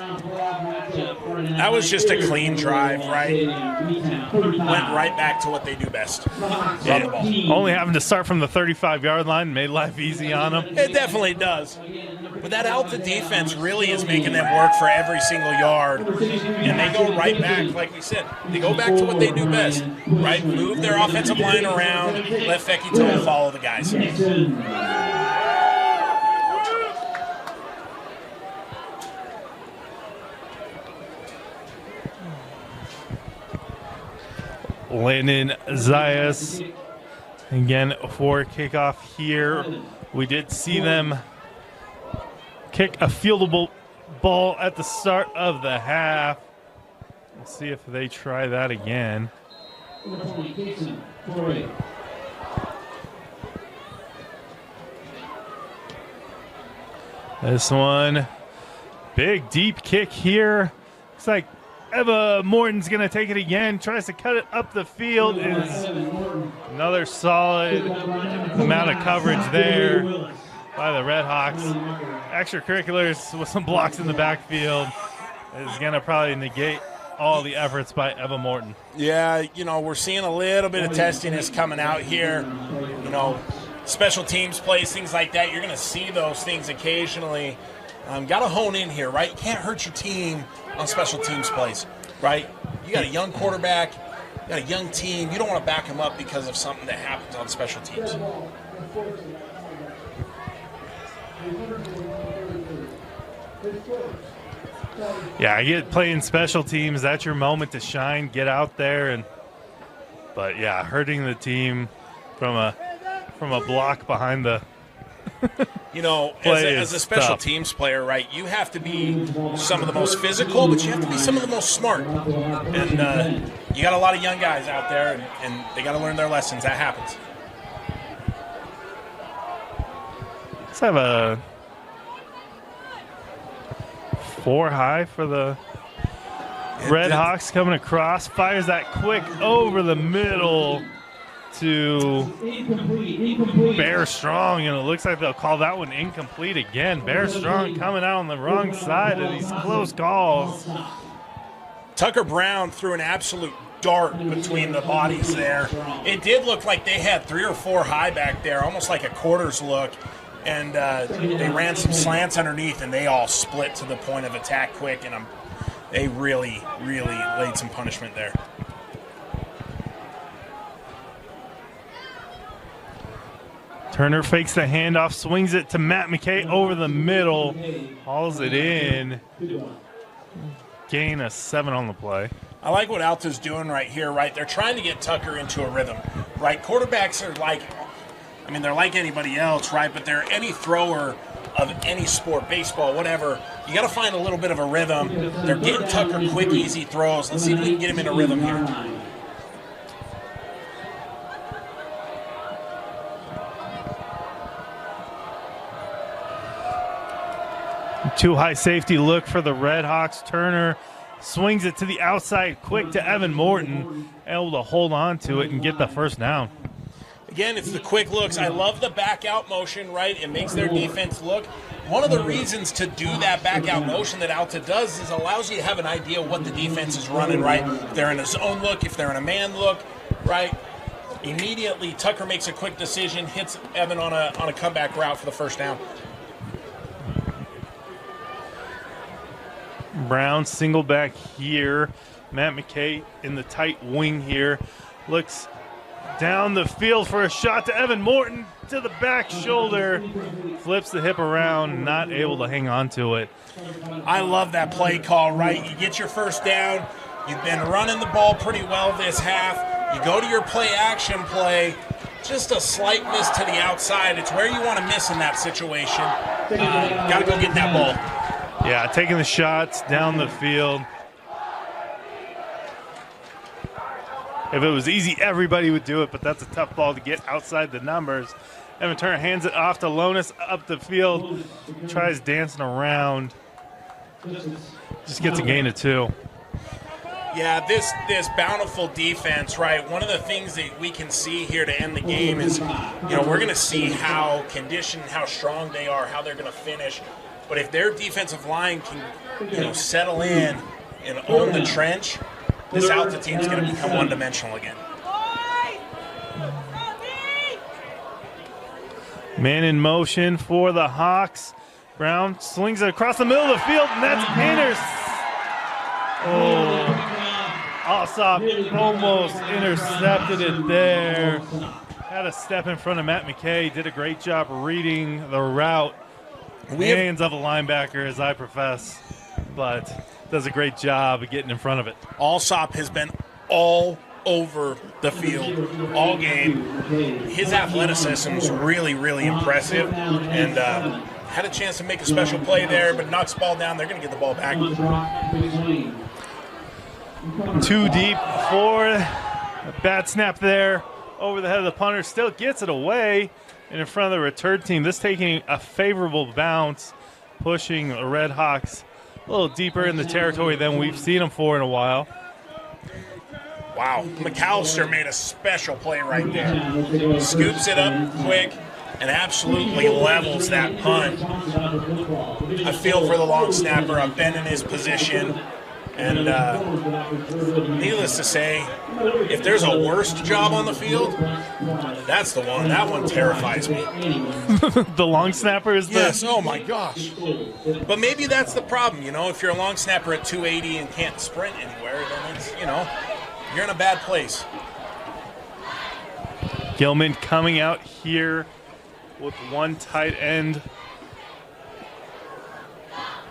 That was just a clean drive, right? Went right back to what they do best. Run the ball. Only having to start from the 35-yard line made life easy on them. It definitely does. But that Alta defense really is making them work for every single yard. And they go right back, like we said, they go back to what they do best, right? Move their offensive line around, let Fekito follow the guys. Landon Zayas again for kickoff here. We did see them kick a fieldable ball at the start of the half. We'll see if they try that again. This one, big deep kick here. Looks like Eva Morton's going to take it again. Tries to cut it up the field. Is another solid amount of coverage there by the Redhawks. Extracurriculars with some blocks in the backfield is going to probably negate all the efforts by Eva Morton. Yeah, you know, we're seeing a little bit of testiness coming out here. You know, special teams plays, things like that. You're going to see those things occasionally. Got to hone in here, right? You can't hurt your team on special teams plays, right? You got a young quarterback, you got a young team. You don't want to back them up because of something that happens on special teams. Yeah, I get playing special teams. That's your moment to shine. Get out there, but yeah, hurting the team from a block behind the. You know, as a special teams player, right, you have to be some of the most physical, but you have to be some of the most smart. And you got a lot of young guys out there, and they got to learn their lessons. That happens. Let's have a 4 high for the Redhawks coming across. Fires that quick over the middle to Bear Strong, and it looks like they'll call that one incomplete again. Bear Strong coming out on the wrong side of these close calls. Tucker Brown threw an absolute dart between the bodies there. It did look like they had 3 or 4 high back there, almost like a quarters look. And they ran some slants underneath, and they all split to the point of attack quick, and they really, really laid some punishment there. Turner fakes the handoff, swings it to Matt McKay over the middle, hauls it in. Gain a 7 on the play. I like what Alta's doing right here, right? They're trying to get Tucker into a rhythm, right? Quarterbacks are like, I mean, they're like anybody else, right? But they're any thrower of any sport, baseball, whatever. You got to find a little bit of a rhythm. They're getting Tucker quick, easy throws. Let's see if we can get him in a rhythm here. Too high safety look for the Redhawks. Turner swings it to the outside quick to Evan Morton, able to hold on to it and get the first down. Again, it's the quick looks. I love the back out motion, right? It makes their defense look. One of the reasons to do that back out motion that Alta does is allows you to have an idea of what the defense is running, right? If they're in a zone look, if they're in a man look, right? Immediately, Tucker makes a quick decision, hits Evan on a comeback route for the first down. Brown single back here. Matt McKay in the tight wing here. Looks down the field for a shot to Evan Morton to the back shoulder. Flips the hip around, not able to hang on to it. I love that play call, right? You get your first down. You've been running the ball pretty well this half. You go to your play action play. Just a slight miss to the outside. It's where you want to miss in that situation. Got to go get that ball. Yeah, taking the shots down the field. If it was easy, everybody would do it, but that's a tough ball to get outside the numbers. Evan Turner hands it off to Lonis up the field, tries dancing around. Just gets a gain of 2. Yeah, this Bountiful defense, right? One of the things that we can see here to end the game is, we're going to see how conditioned, how strong they are, how they're going to finish. But if their defensive line can, settle in and own the trench, this Alta team is going to become one-dimensional again. Man in motion for the Hawks. Brown slings it across the middle of the field, and that's Alsop almost intercepted it there. Had a step in front of Matt McKay. Did a great job reading the route. Hands of a linebacker, as I profess, but does a great job of getting in front of it. Alsop has been all over the field all game. His athleticism is really, really impressive, and had a chance to make a special play there, but knocks the ball down. They're going to get the ball back. Too deep for a bad snap there over the head of the punter. Still gets it away. And in front of the return team, this taking a favorable bounce, pushing the Redhawks a little deeper in the territory than we've seen them for in a while. Wow, McAllister made a special play right there. Scoops it up quick and absolutely levels that punt. I feel for the long snapper. I've been in his position. And needless to say, if there's a worst job on the field, that's the one. That one terrifies me. The long snapper is the... Yes, oh my gosh. But maybe that's the problem, if you're a long snapper at 280 and can't sprint anywhere, then it's, you're in a bad place. Gilman coming out here with one tight end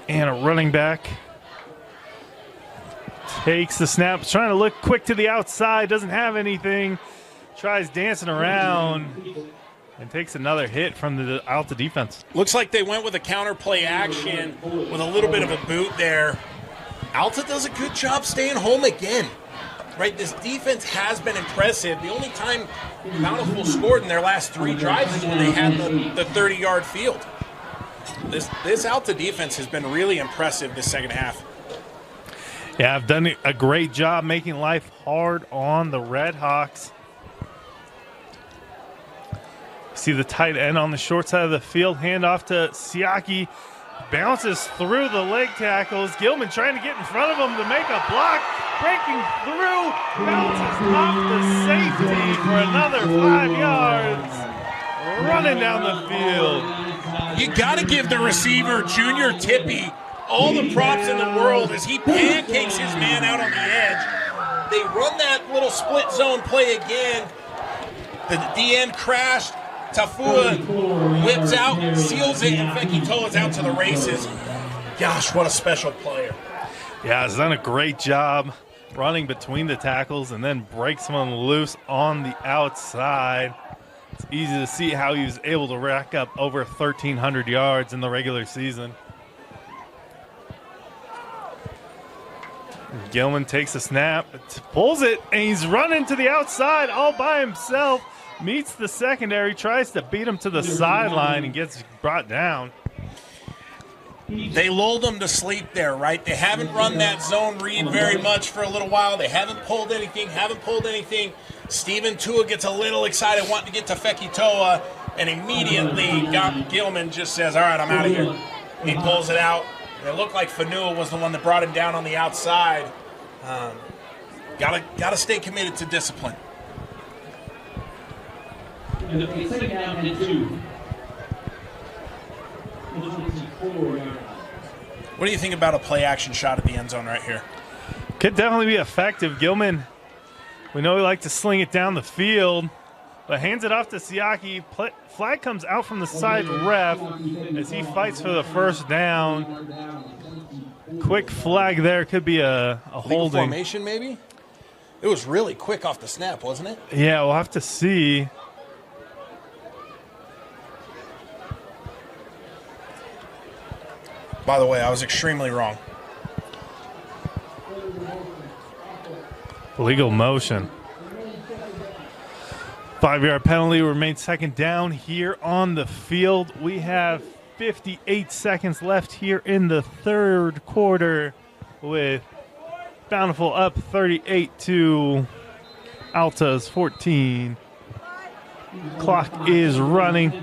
and a running back. Takes the snap, trying to look quick to the outside, doesn't have anything. Tries dancing around and takes another hit from the Alta defense. Looks like they went with a counter play action with a little bit of a boot there. Alta does a good job staying home again. Right, this defense has been impressive. The only time Bountiful scored in their last 3 drives is when they had the 30-yard field. This Alta defense has been really impressive this second half. Yeah, I've done a great job making life hard on the Redhawks. See the tight end on the short side of the field. Hand off to Siaki. Bounces through the leg tackles. Gilman trying to get in front of him to make a block. breaking through, bounces off the safety for another 5 yards. Running down the field. You got to give the receiver, Junior Tippy, all the props in the world as he pancakes his man out on the edge. They run that little split zone play again. The DN crashed. Tafua whips out, seals it, and Fekitoa's out to the races. Gosh, what a special player. Yeah, he's done a great job running between the tackles and then breaks one loose on the outside. It's easy to see how he was able to rack up over 1,300 yards in the regular season. Gilman takes a snap, pulls it, and he's running to the outside all by himself. Meets the secondary, tries to beat him to the sideline, and gets brought down. They lulled him to sleep there, right? They haven't run that zone read very much for a little while. They haven't pulled anything. Steven Tua gets a little excited wanting to get to Fekitoa, and immediately Gilman just says, all right, I'm out of here. He pulls it out. It looked like Fanua was the one that brought him down on the outside. Gotta stay committed to discipline. And the second down and 2. What do you think about a play-action shot at the end zone right here? Could definitely be effective. Gilman, we know he likes to sling it down the field, but hands it off to Siaki. Flag comes out from the side ref as he fights for the first down. Quick flag there. Could be a holding. Formation, maybe? It was really quick off the snap, wasn't it? Yeah, we'll have to see. By the way, I was extremely wrong. Legal motion. 5-yard penalty remains second down here on the field. We have 58 seconds left here in the third quarter with Bountiful up 38 to Alta's 14. Clock is running.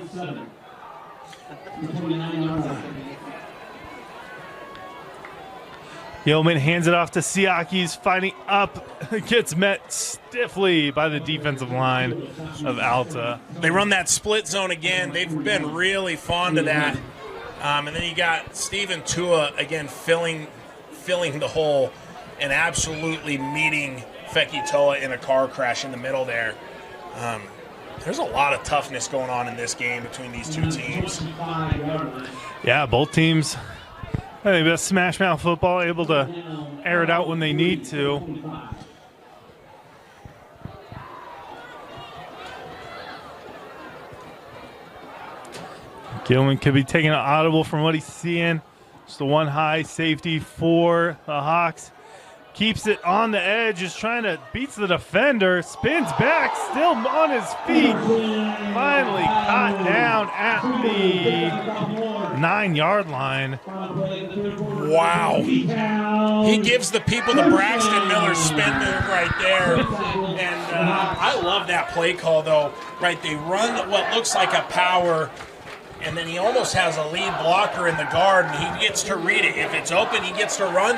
Yeoman hands it off to Siaki. He's fighting up. Gets met stiffly by the defensive line of Alta. They run that split zone again. They've been really fond of that. And then you got Steven Tua again filling the hole and absolutely meeting Fekitoa in a car crash in the middle there. There's a lot of toughness going on in this game between these two teams. Yeah, both teams. I think that's smash mouth football, able to air it out when they need to. Gilman could be taking an audible from what he's seeing. Just the one high safety for the Hawks. Keeps it on the edge, is trying to beats the defender, spins back, still on his feet. Finally caught down at the 9-yard line. Wow. He gives the people the Braxton Miller spin move right there. And I love that play call, though. Right, they run what looks like a power, and then he almost has a lead blocker in the guard, and he gets to read it. If it's open, he gets to run.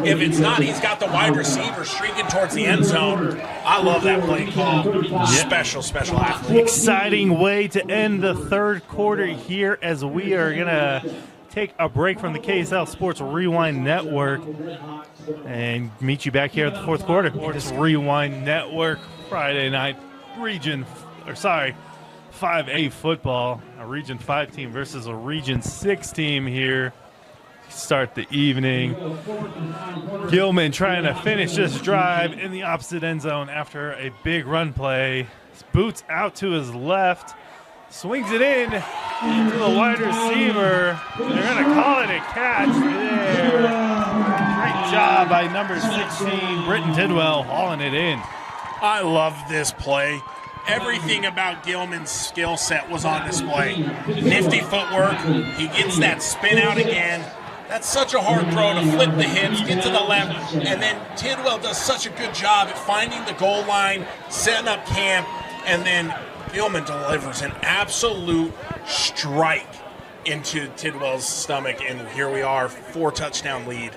If it's not, he's got the wide receiver streaking towards the end zone. I love that play call. Special athlete. Exciting way to end the third quarter here as we are going to take a break from the KSL Sports Rewind Network and meet you back here at the fourth quarter. This Rewind Network Friday night 5A football, a Region 5 team versus a Region 6 team here. Start the evening. Gilman trying to finish this drive in the opposite end zone after a big run play. His boots out to his left. Swings it in to the wide receiver. They're going to call it a catch there. Great job by number 16, Britton Tidwell, hauling it in. I love this play. Everything about Gilman's skill set was on display. Nifty footwork. He gets that spin out again. That's such a hard throw to flip the hips, get to the left, and then Tidwell does such a good job at finding the goal line, setting up camp, and then Gilman delivers an absolute strike into Tidwell's stomach, and here we are, 4-touchdown lead.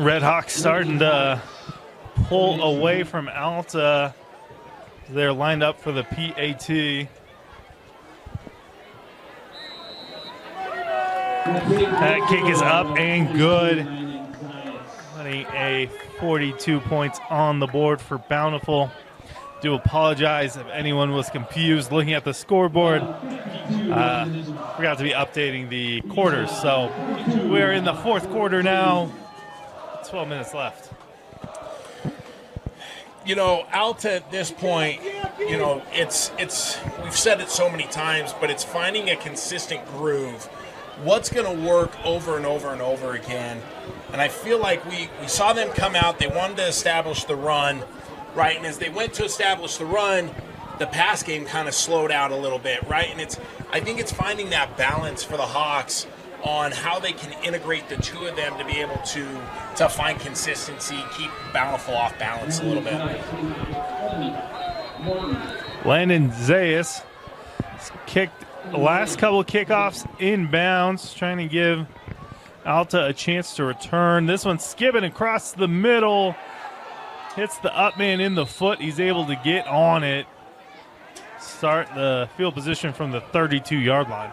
Redhawks starting to pull away from Alta. They're lined up for the PAT. That kick is up and good. Putting a 42 points on the board for Bountiful. Do apologize if anyone was confused looking at the scoreboard. Forgot to be updating the quarters. So we're in the fourth quarter now. 12 minutes left. You know, Alta at this point, you know, it's we've said it so many times, but it's finding a consistent groove. What's going to work over and over and over again. And I feel like we saw them come out. They wanted to establish the run, right? And as they went to establish the run, the pass game kind of slowed out a little bit, right? And I think it's finding that balance for the Hawks on how they can integrate the two of them to be able to find consistency, keep Bountiful off balance a little bit. Landon Zayas kicked the last couple kickoffs inbounds, trying to give Alta a chance to return. This one skipping across the middle. Hits the up man in the foot. He's able to get on it. Start the field position from the 32-yard line.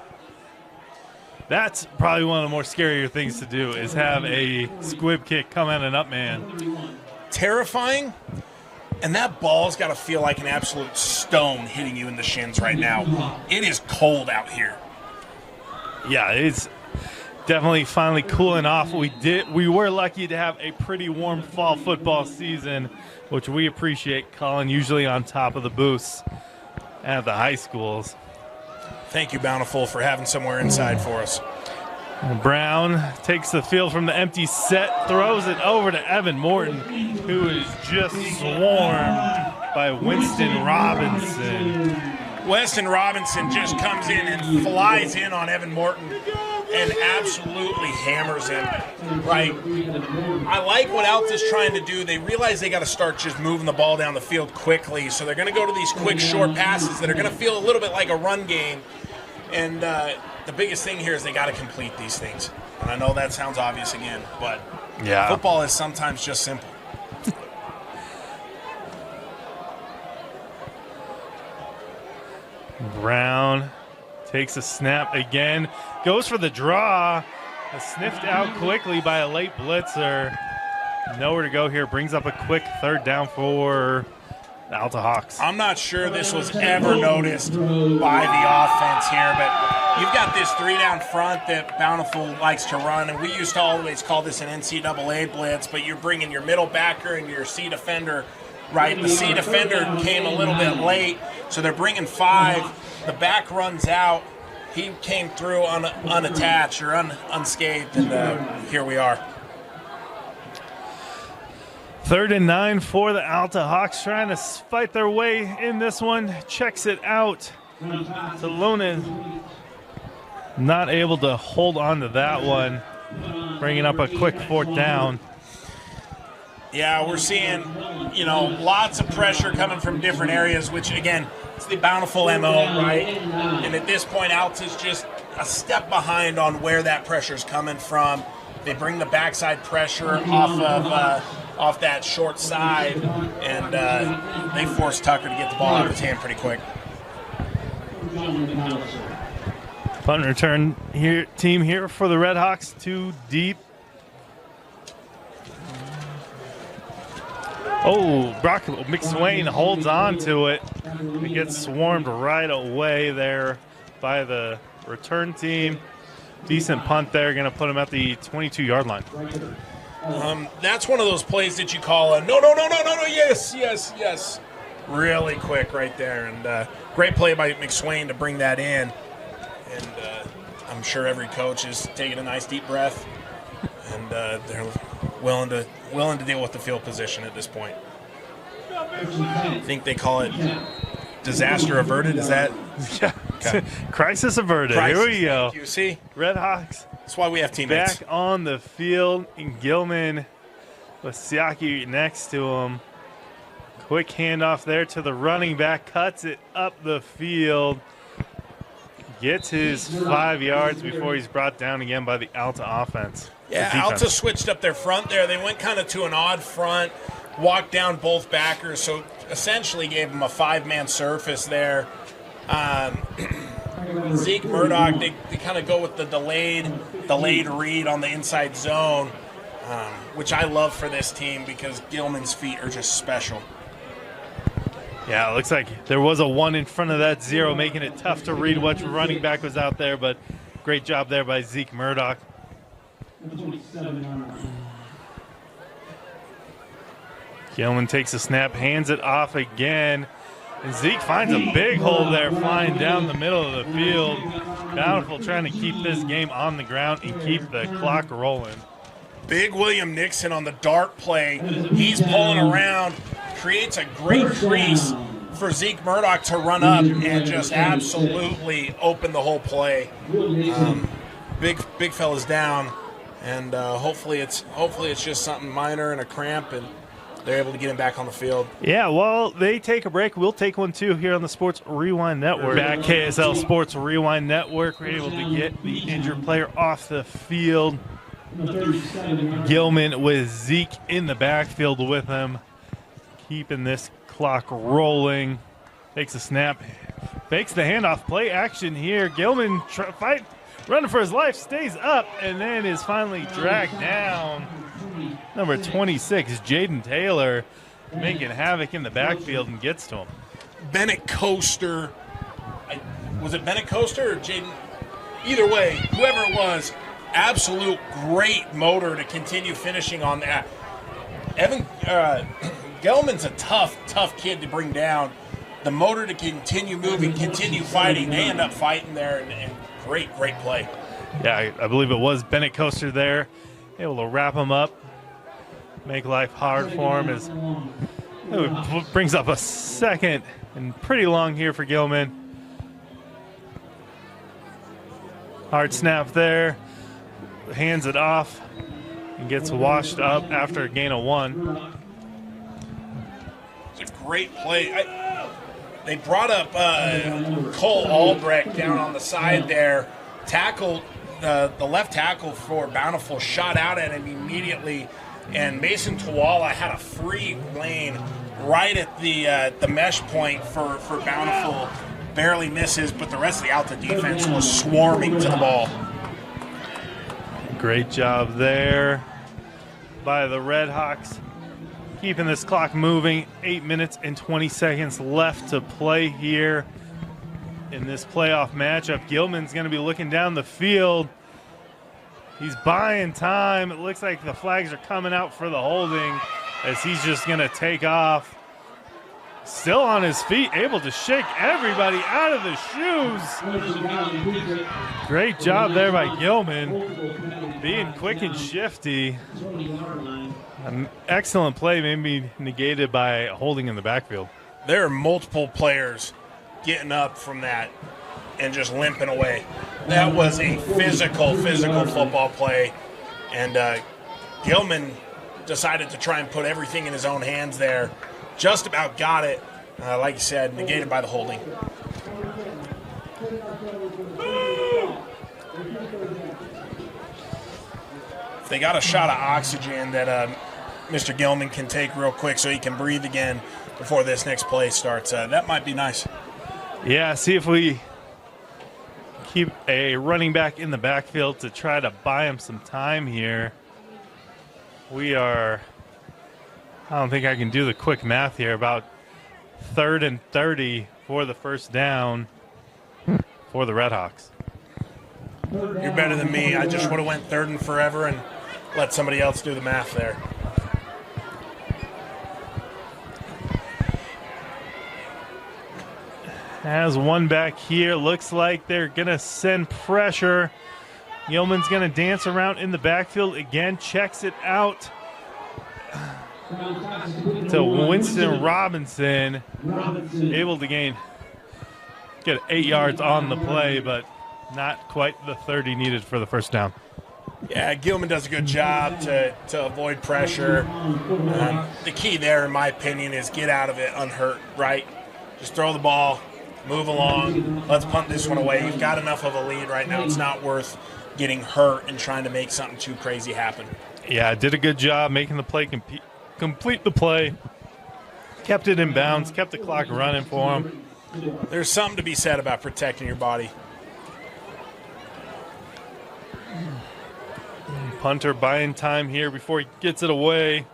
That's probably one of the more scarier things to do, is have a squib kick come at an up man. Terrifying, and that ball's got to feel like an absolute stone hitting you in the shins right now. It is cold out here. Yeah, it's definitely finally cooling off. We were lucky to have a pretty warm fall football season, which we appreciate. Colin usually on top of the booths at the high schools. Thank you, Bountiful, for having somewhere inside for us. Brown takes the field from the empty set, throws it over to Evan Morton, who is just swarmed by Winston Robinson. Weston Robinson just comes in and flies in on Evan Morton and absolutely hammers him, right? I like what Alta's trying to do. They realize they got to start just moving the ball down the field quickly, so they're going to go to these quick, short passes that are going to feel a little bit like a run game. And the biggest thing here is they got to complete these things. And I know that sounds obvious again, but yeah, football is sometimes just simple. Brown takes a snap again, goes for the draw, sniffed out quickly by a late blitzer. Nowhere to go here, brings up a quick third down for the Alta Hawks. I'm not sure this was ever noticed by the offense here, but you've got this three down front that Bountiful likes to run, and we used to always call this an NCAA blitz, but you're bringing your middle backer and your C defender, right? The C defender came a little bit late, so they're bringing five. The back runs out. He came through unattached or unscathed, and here we are. 3rd and 9 for the Alta Hawks, trying to fight their way in this one. Checks it out. Salonen not able to hold on to that one, bringing up a quick 4th down. Yeah, we're seeing, lots of pressure coming from different areas, which, again, it's the Bountiful MO, right? And at this point, Alta's just a step behind on where that pressure's coming from. They bring the backside pressure off that short side, and they force Tucker to get the ball out of his hand pretty quick. Punt return here, team here for the Redhawks, 2 deep. Oh, Brock McSwain holds on to it. It gets swarmed right away there by the return team. Decent punt there, going to put him at the 22-yard line. That's one of those plays that you call a no, yes. Really quick right there. And great play by McSwain to bring that in. And I'm sure every coach is taking a nice deep breath. And they're willing to deal with the field position at this point. I think they call it disaster averted. Is that? Yeah. Okay. Crisis averted. Here we go. You see? Redhawks. That's why we have teammates. Back on the field, and Gilman with Siaki next to him. Quick handoff there to the running back. Cuts it up the field. Gets his 5 yards before he's brought down again by the Alta offense. Yeah, Alta switched up their front there. They went kind of to an odd front, walked down both backers, so essentially gave them a 5-man surface there. Zeke Murdoch, they kind of go with the delayed read on the inside zone, which I love for this team because Gilman's feet are just special. Yeah, it looks like there was a 1 in front of that 0, making it tough to read which running back was out there, but great job there by Zeke Murdoch. Gilman takes a snap, hands it off again, and Zeke finds a big hole there flying down the middle of the field. Bountiful trying to keep this game on the ground and keep the clock rolling. Big William Nixon on the dart play. He's pulling around, creates a great crease for Zeke Murdoch to run up and just absolutely open the whole play. Big fella's down, and hopefully it's just something minor and a cramp, and they're able to get him back on the field. Yeah, well, they take a break. We'll take one too here on the Sports Rewind Network. Back KSL Sports Rewind Network, we're able to get the injured player off the field. Gilman with Zeke in the backfield with him, keeping this clock rolling. Takes a snap, fakes the handoff, play action here. Gilman running for his life, stays up, and then is finally dragged down. Number 26, Jaden Taylor, making havoc in the backfield and gets to him. Bennett Coaster, was it Bennett Coaster or Jaden? Either way, whoever it was, absolute great motor to continue finishing on that. Gelman's a tough kid to bring down. The motor to continue moving, continue fighting. They end up fighting there, and great play. Yeah, I believe it was Bennett Coaster there, able to wrap him up, make life hard for him. As it brings up a second and pretty long here for Gilman. Hard snap there, hands it off, and gets washed up after a gain of 1. It's a great play. They brought up Cole Albrecht down on the side there, tackled the left tackle for Bountiful, shot out at him immediately, and Mason Tawala had a free lane right at the mesh point for Bountiful. Barely misses, but the rest of the Alta defense was swarming to the ball. Great job there by the Redhawks, keeping this clock moving. 8 minutes and 20 seconds left to play here in this playoff matchup. Gilman's going to be looking down the field. He's buying time. It looks like the flags are coming out for the holding as he's just going to take off. Still on his feet, able to shake everybody out of the shoes. Great job there by Gilman, being quick and shifty. An excellent play, maybe negated by holding in the backfield. There are multiple players getting up from that and just limping away. That was a physical football play, and Gilman decided to try and put everything in his own hands there. Just about got it, like you said, negated by the holding. If they got a shot of oxygen that Mr. Gilman can take real quick so he can breathe again before this next play starts, that might be nice. Yeah, see if we keep a running back in the backfield to try to buy him some time here. I don't think I can do the quick math here. About 3rd and 30 for the first down for the Redhawks. You're better than me. I just would have went 3rd and forever and let somebody else do the math there. Has one back here. Looks like they're going to send pressure. Gilman's going to dance around in the backfield again. Checks it out to Winston Robinson, able to get 8 yards on the play, but not quite the 30 needed for the first down. Yeah, Gilman does a good job to avoid pressure. The key there, in my opinion, is get out of it unhurt, right? Just throw the ball, move along. Let's punt this one away. You've got enough of a lead right now. It's not worth getting hurt and trying to make something too crazy happen. Yeah, did a good job making the play complete the play. Kept it in bounds, kept the clock running for him. There's something to be said about protecting your body. Punter buying time here before he gets it away.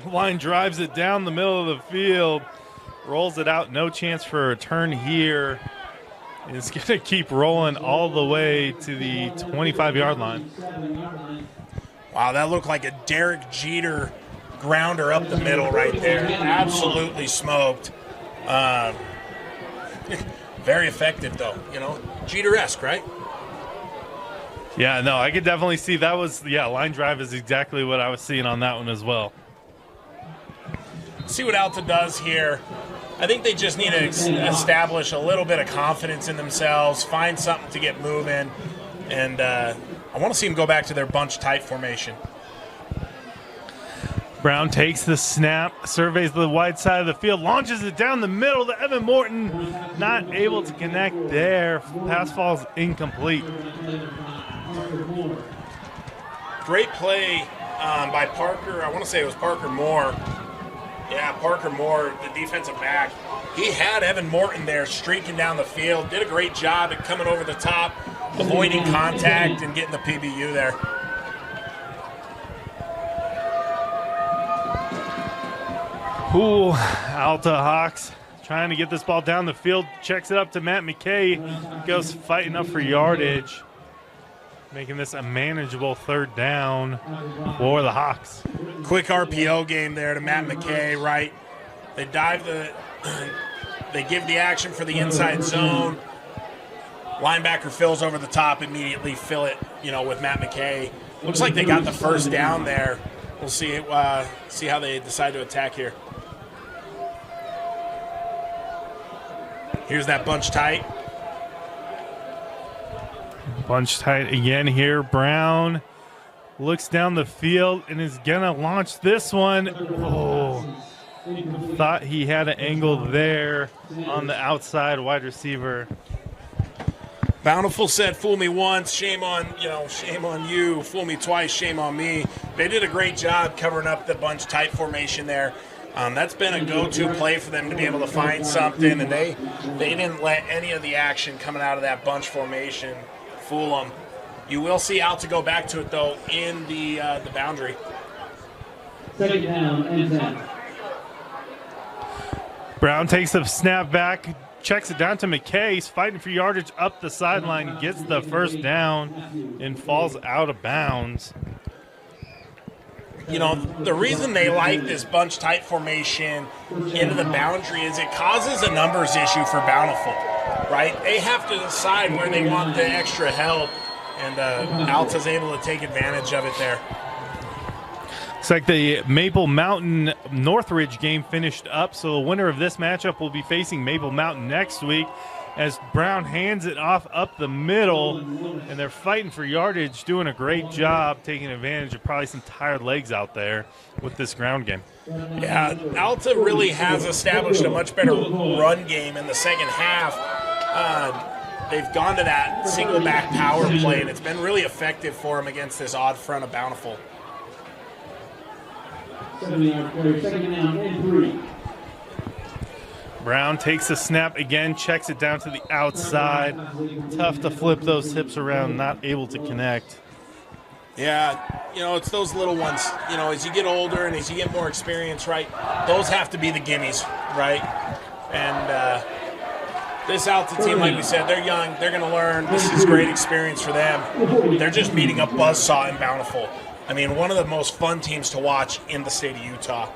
Line drives it down the middle of the field. Rolls it out. No chance for a return here. It's going to keep rolling all the way to the 25-yard line. Wow, that looked like a Derek Jeter grounder up the middle right there. Absolutely smoked. Very effective, though. You know, Jeter-esque, right? Yeah, no, I could definitely see that was, line drive is exactly what I was seeing on that one as well. See what Alta does here. I think they just need to establish a little bit of confidence in themselves, find something to get moving, and I want to see them go back to their bunch tight formation. Brown takes the snap, surveys the wide side of the field, launches it down the middle to Evan Morton. Not able to connect there. Pass falls incomplete. Great play by Parker. I want to say it was Parker Moore. Yeah, Parker Moore, the defensive back. He had Evan Morton there streaking down the field. Did a great job at coming over the top, avoiding contact, and getting the PBU there. Ooh, Alta Hawks trying to get this ball down the field. Checks it up to Matt McKay. Goes fighting up for yardage. Making this a manageable third down for the Hawks. Quick RPO game there to Matt McKay, right? They give the action for the inside zone. Linebacker fills over the top, immediately fill it, with Matt McKay. Looks like they got the first down there. We'll see how they decide to attack here. Here's that bunch tight. Bunch tight again here. Brown looks down the field and is going to launch this one. Oh, thought he had an angle there on the outside wide receiver. Bountiful said, fool me once, shame on you. Fool me twice, shame on me. They did a great job covering up the bunch tight formation there. That's been a go-to play for them to be able to find something, and they didn't let any of the action coming out of that bunch formation fool them. You will see Alta go back to it, though, in the boundary. Second down and 10. Brown takes the snap back, checks it down to McKay. He's fighting for yardage up the sideline, gets the first down, and falls out of bounds. The reason they like this bunch tight formation into the boundary is it causes a numbers issue for Bountiful, right? They have to decide where they want the extra help, and Alta's able to take advantage of it there. Looks like the Maple Mountain Northridge game finished up, so the winner of this matchup will be facing Maple Mountain next week as Brown hands it off up the middle, and they're fighting for yardage, doing a great job taking advantage of probably some tired legs out there with this ground game. Yeah, Alta really has established a much better run game in the second half. They've gone to that single back power play, and it's been really effective for them against this odd front of Bountiful. 7-yard carry, second down and 3. Brown takes the snap again, checks it down to the outside. Tough to flip those hips around, not able to connect. Yeah, it's those little ones. As you get older and as you get more experience, right, those have to be the gimmies, right? And this Alta team, like we said, they're young. They're going to learn. This is great experience for them. They're just meeting a buzzsaw in Bountiful. I mean, one of the most fun teams to watch in the state of Utah.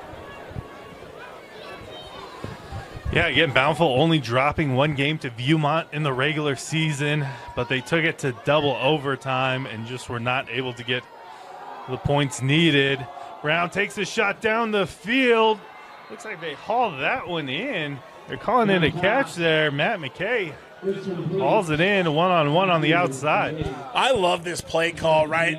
Yeah, again, Bountiful only dropping one game to Viewmont in the regular season, but they took it to double overtime and just were not able to get the points needed. Brown takes a shot down the field. Looks like they hauled that one in. They're calling it a catch there. Matt McKay hauls it in one-on-one on the outside. I love this play call, right?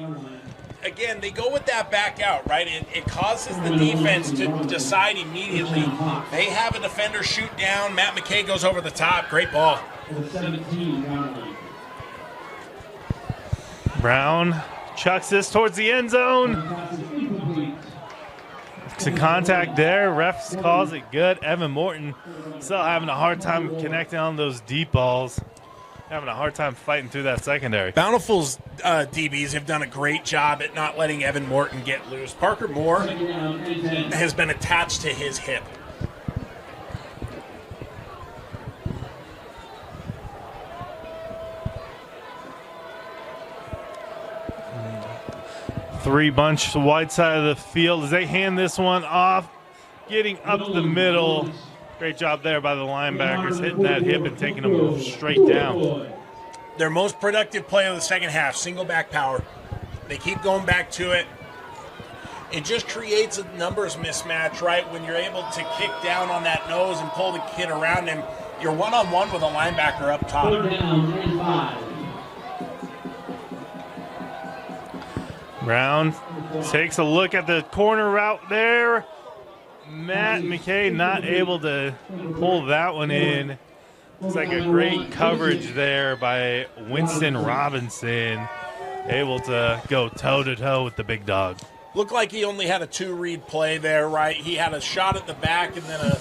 Again, they go with that back out, right? It causes the defense to decide immediately. They have a defender shoot down. Matt McKay goes over the top. Great ball. Brown chucks this towards the end zone. Some contact there. Refs calls it good. Evan Morton still having a hard time connecting on those deep balls. Having a hard time fighting through that secondary. Bountiful's DBs have done a great job at not letting Evan Morton get loose. Parker Moore has been attached to his hip. Three bunch to the wide side of the field as they hand this one off, getting up the middle. Great job there by the linebackers, hitting that hip and taking them straight down. Their most productive play of the second half, single back power. They keep going back to it. It just creates a numbers mismatch, right? When you're able to kick down on that nose and pull the kid around him, you're one-on-one with a linebacker up top. Brown takes a look at the corner route there. Matt McKay not able to pull that one in. Looks like a great coverage there by Winston Robinson. Able to go toe-to-toe with the big dog. Looked like he only had a two-read play there, right? He had a shot at the back and then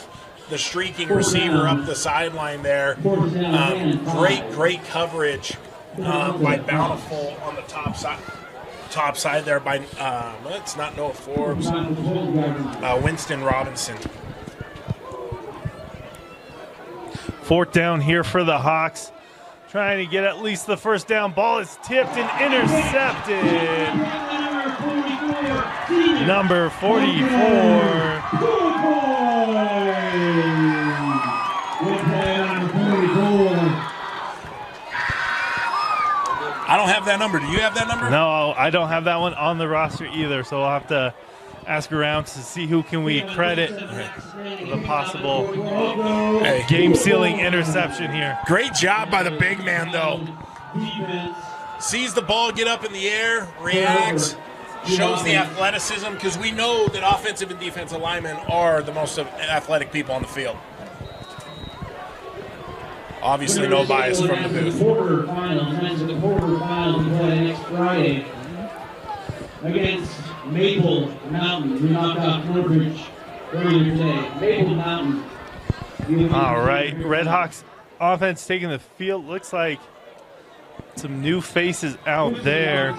the streaking receiver up the sideline there. Great coverage by Bountiful on the top side there by, it's not Noah Forbes, Winston Robinson. Fourth down here for the Hawks. Trying to get at least the first down. Ball is tipped and intercepted. Number 44. I don't have that number. Do you have that number? No, I don't have that one on the roster either, so I'll have to ask around to see who can we credit the possible game-sealing interception here. Great job by the big man, though. Sees the ball get up in the air, reacts, shows the athleticism, because we know that offensive and defensive linemen are the most athletic people on the field. Obviously, no bias from the booth. The quarterfinals play next Friday against Maple Mountain, who knocked out Cambridge earlier today. Maple Mountain. All right, Redhawks offense taking the field. Looks like some new faces out there.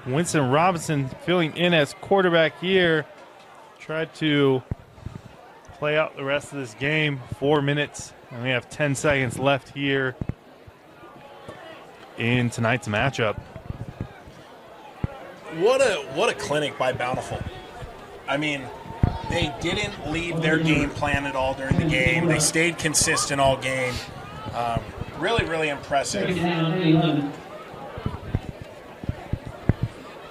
Winston Robinson filling in as quarterback here. Tried to play out the rest of this game. 4 minutes. And we have 10 seconds left here in tonight's matchup. What a clinic by Bountiful. I mean, they didn't leave their game plan at all during the game. They stayed consistent all game. Really impressive.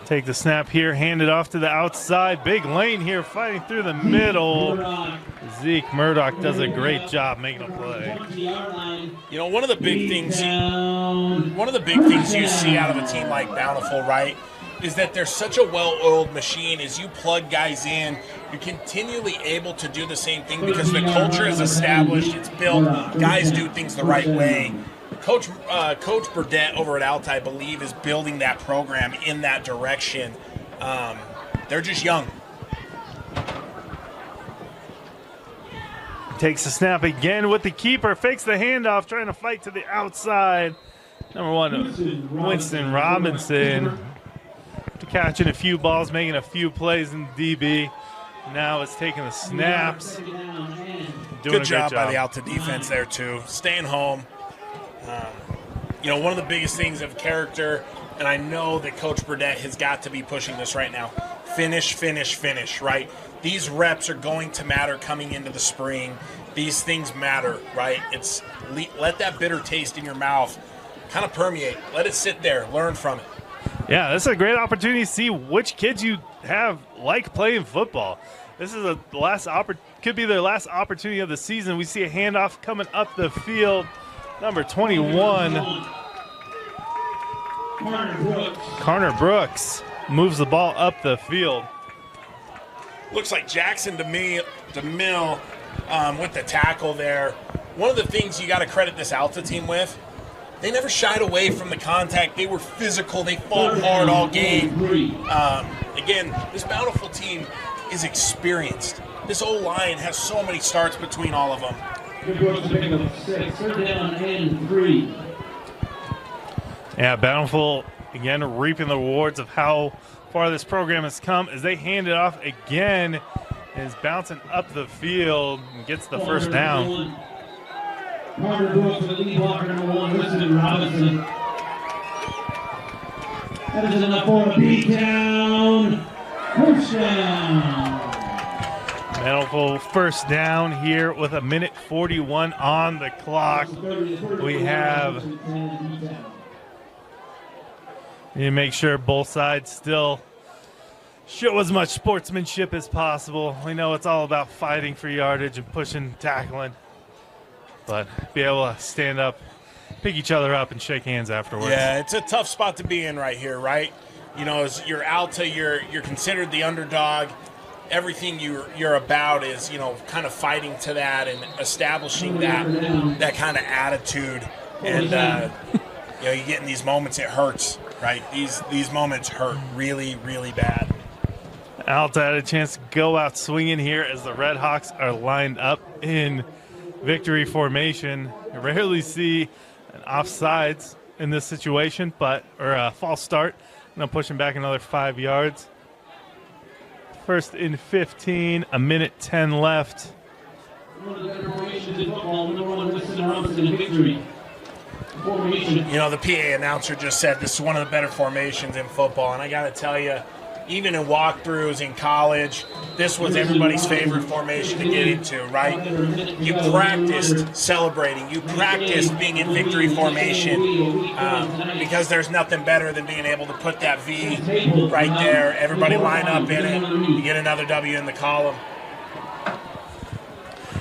Take the snap here, hand it off to the outside. Big lane here, fighting through the middle. Zeke Murdoch does a great job making a play. You know, one of the big things you see out of a team like Bountiful, right, is that they're such a well-oiled machine. As you plug guys in, you're continually able to do the same thing because the culture is established, it's built, guys do things the right way. Coach Burdett over at Alta, I believe, is building that program in that direction. They're just young. Takes the snap again with the keeper, fakes the handoff, trying to fight to the outside. Number 1, Winston Robinson. Catching a few balls, making a few plays in DB. Now it's taking the snaps. Good job by the Alta defense there, too. Staying home. You know, one of the biggest things of character, and I know that Coach Burdett has got to be pushing this right now, finish, right? These reps are going to matter coming into the spring. These things matter, right? It's let that bitter taste in your mouth kind of permeate. Let it sit there. Learn from it. Yeah, this is a great opportunity to see which kids you have like playing football. This is could be their last opportunity of the season. We see a handoff coming up the field. Number 21, Carter Brooks moves the ball up the field. Looks like Jackson DeMille with the tackle there. One of the things you got to credit this Alta team with they never shied away from the contact. They were physical. They fought hard all game. Again, this Bountiful team is experienced. This O-line has so many starts between all of them. Third down and 3. Yeah, Bountiful, again, reaping the rewards of how far this program has come as they hand it off again and is bouncing up the field and gets the first down. Carter Brooks, the lead blocker, number 1, Winston Robinson. That is enough for a beatdown. First down. Bountiful first down here with 1:41 on the clock. We have to make sure both sides still show as much sportsmanship as possible. We know it's all about fighting for yardage and pushing, tackling, but be able to stand up, pick each other up, and shake hands afterwards. Yeah, it's a tough spot to be in right here, right? You know, as you're Alta, you're considered the underdog. Everything you're about is, you know, kind of fighting to that and establishing that kind of attitude. And you know, you get in these moments, it hurts, right? These moments hurt really, really bad. Alta had a chance to go out swinging here as the Redhawks are lined up in victory formation. You rarely see an offsides in this situation, or a false start. And I'm pushing back another 5 yards. First and 15, 1:10 left. You know, the PA announcer just said this is one of the better formations in football, and I got to tell you, even in walkthroughs in college, this was everybody's favorite formation to get into, right? You practiced celebrating. You practiced being in victory formation because there's nothing better than being able to put that V right there. Everybody line up in it. You get another W in the column.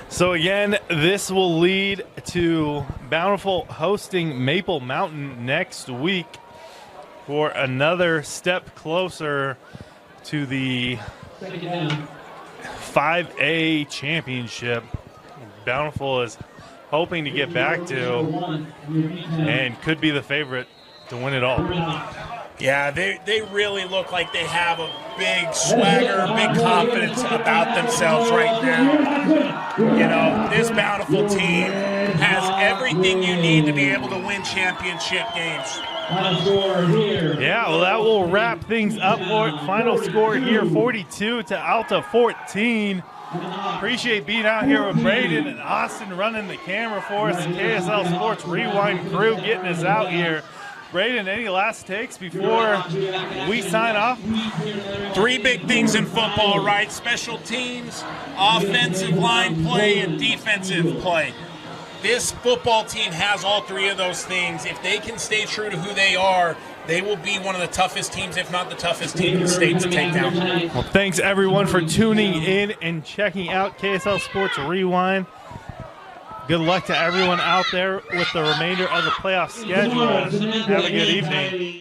So again, this will lead to Bountiful hosting Maple Mountain next week for another step closer to the 5A championship. Bountiful is hoping to get back to and could be the favorite to win it all. Yeah, they really look like they have a big swagger, big confidence about themselves right now. You know, this Bountiful team has everything you need to be able to win championship games. Yeah, well, that will wrap things up for it. Final score here, 42 to Alta 14. Appreciate being out here with Braden and Austin running the camera for us. KSL Sports Rewind crew getting us out here. Braden, any last takes before we sign off? 3 big things in football, right? Special teams, offensive line play, and defensive play. This football team has all 3 of those things. If they can stay true to who they are, they will be one of the toughest teams, if not the toughest team in the state to take down. Well, thanks, everyone, for tuning in and checking out KSL Sports Rewind. Good luck to everyone out there with the remainder of the playoff schedule. Have a good evening.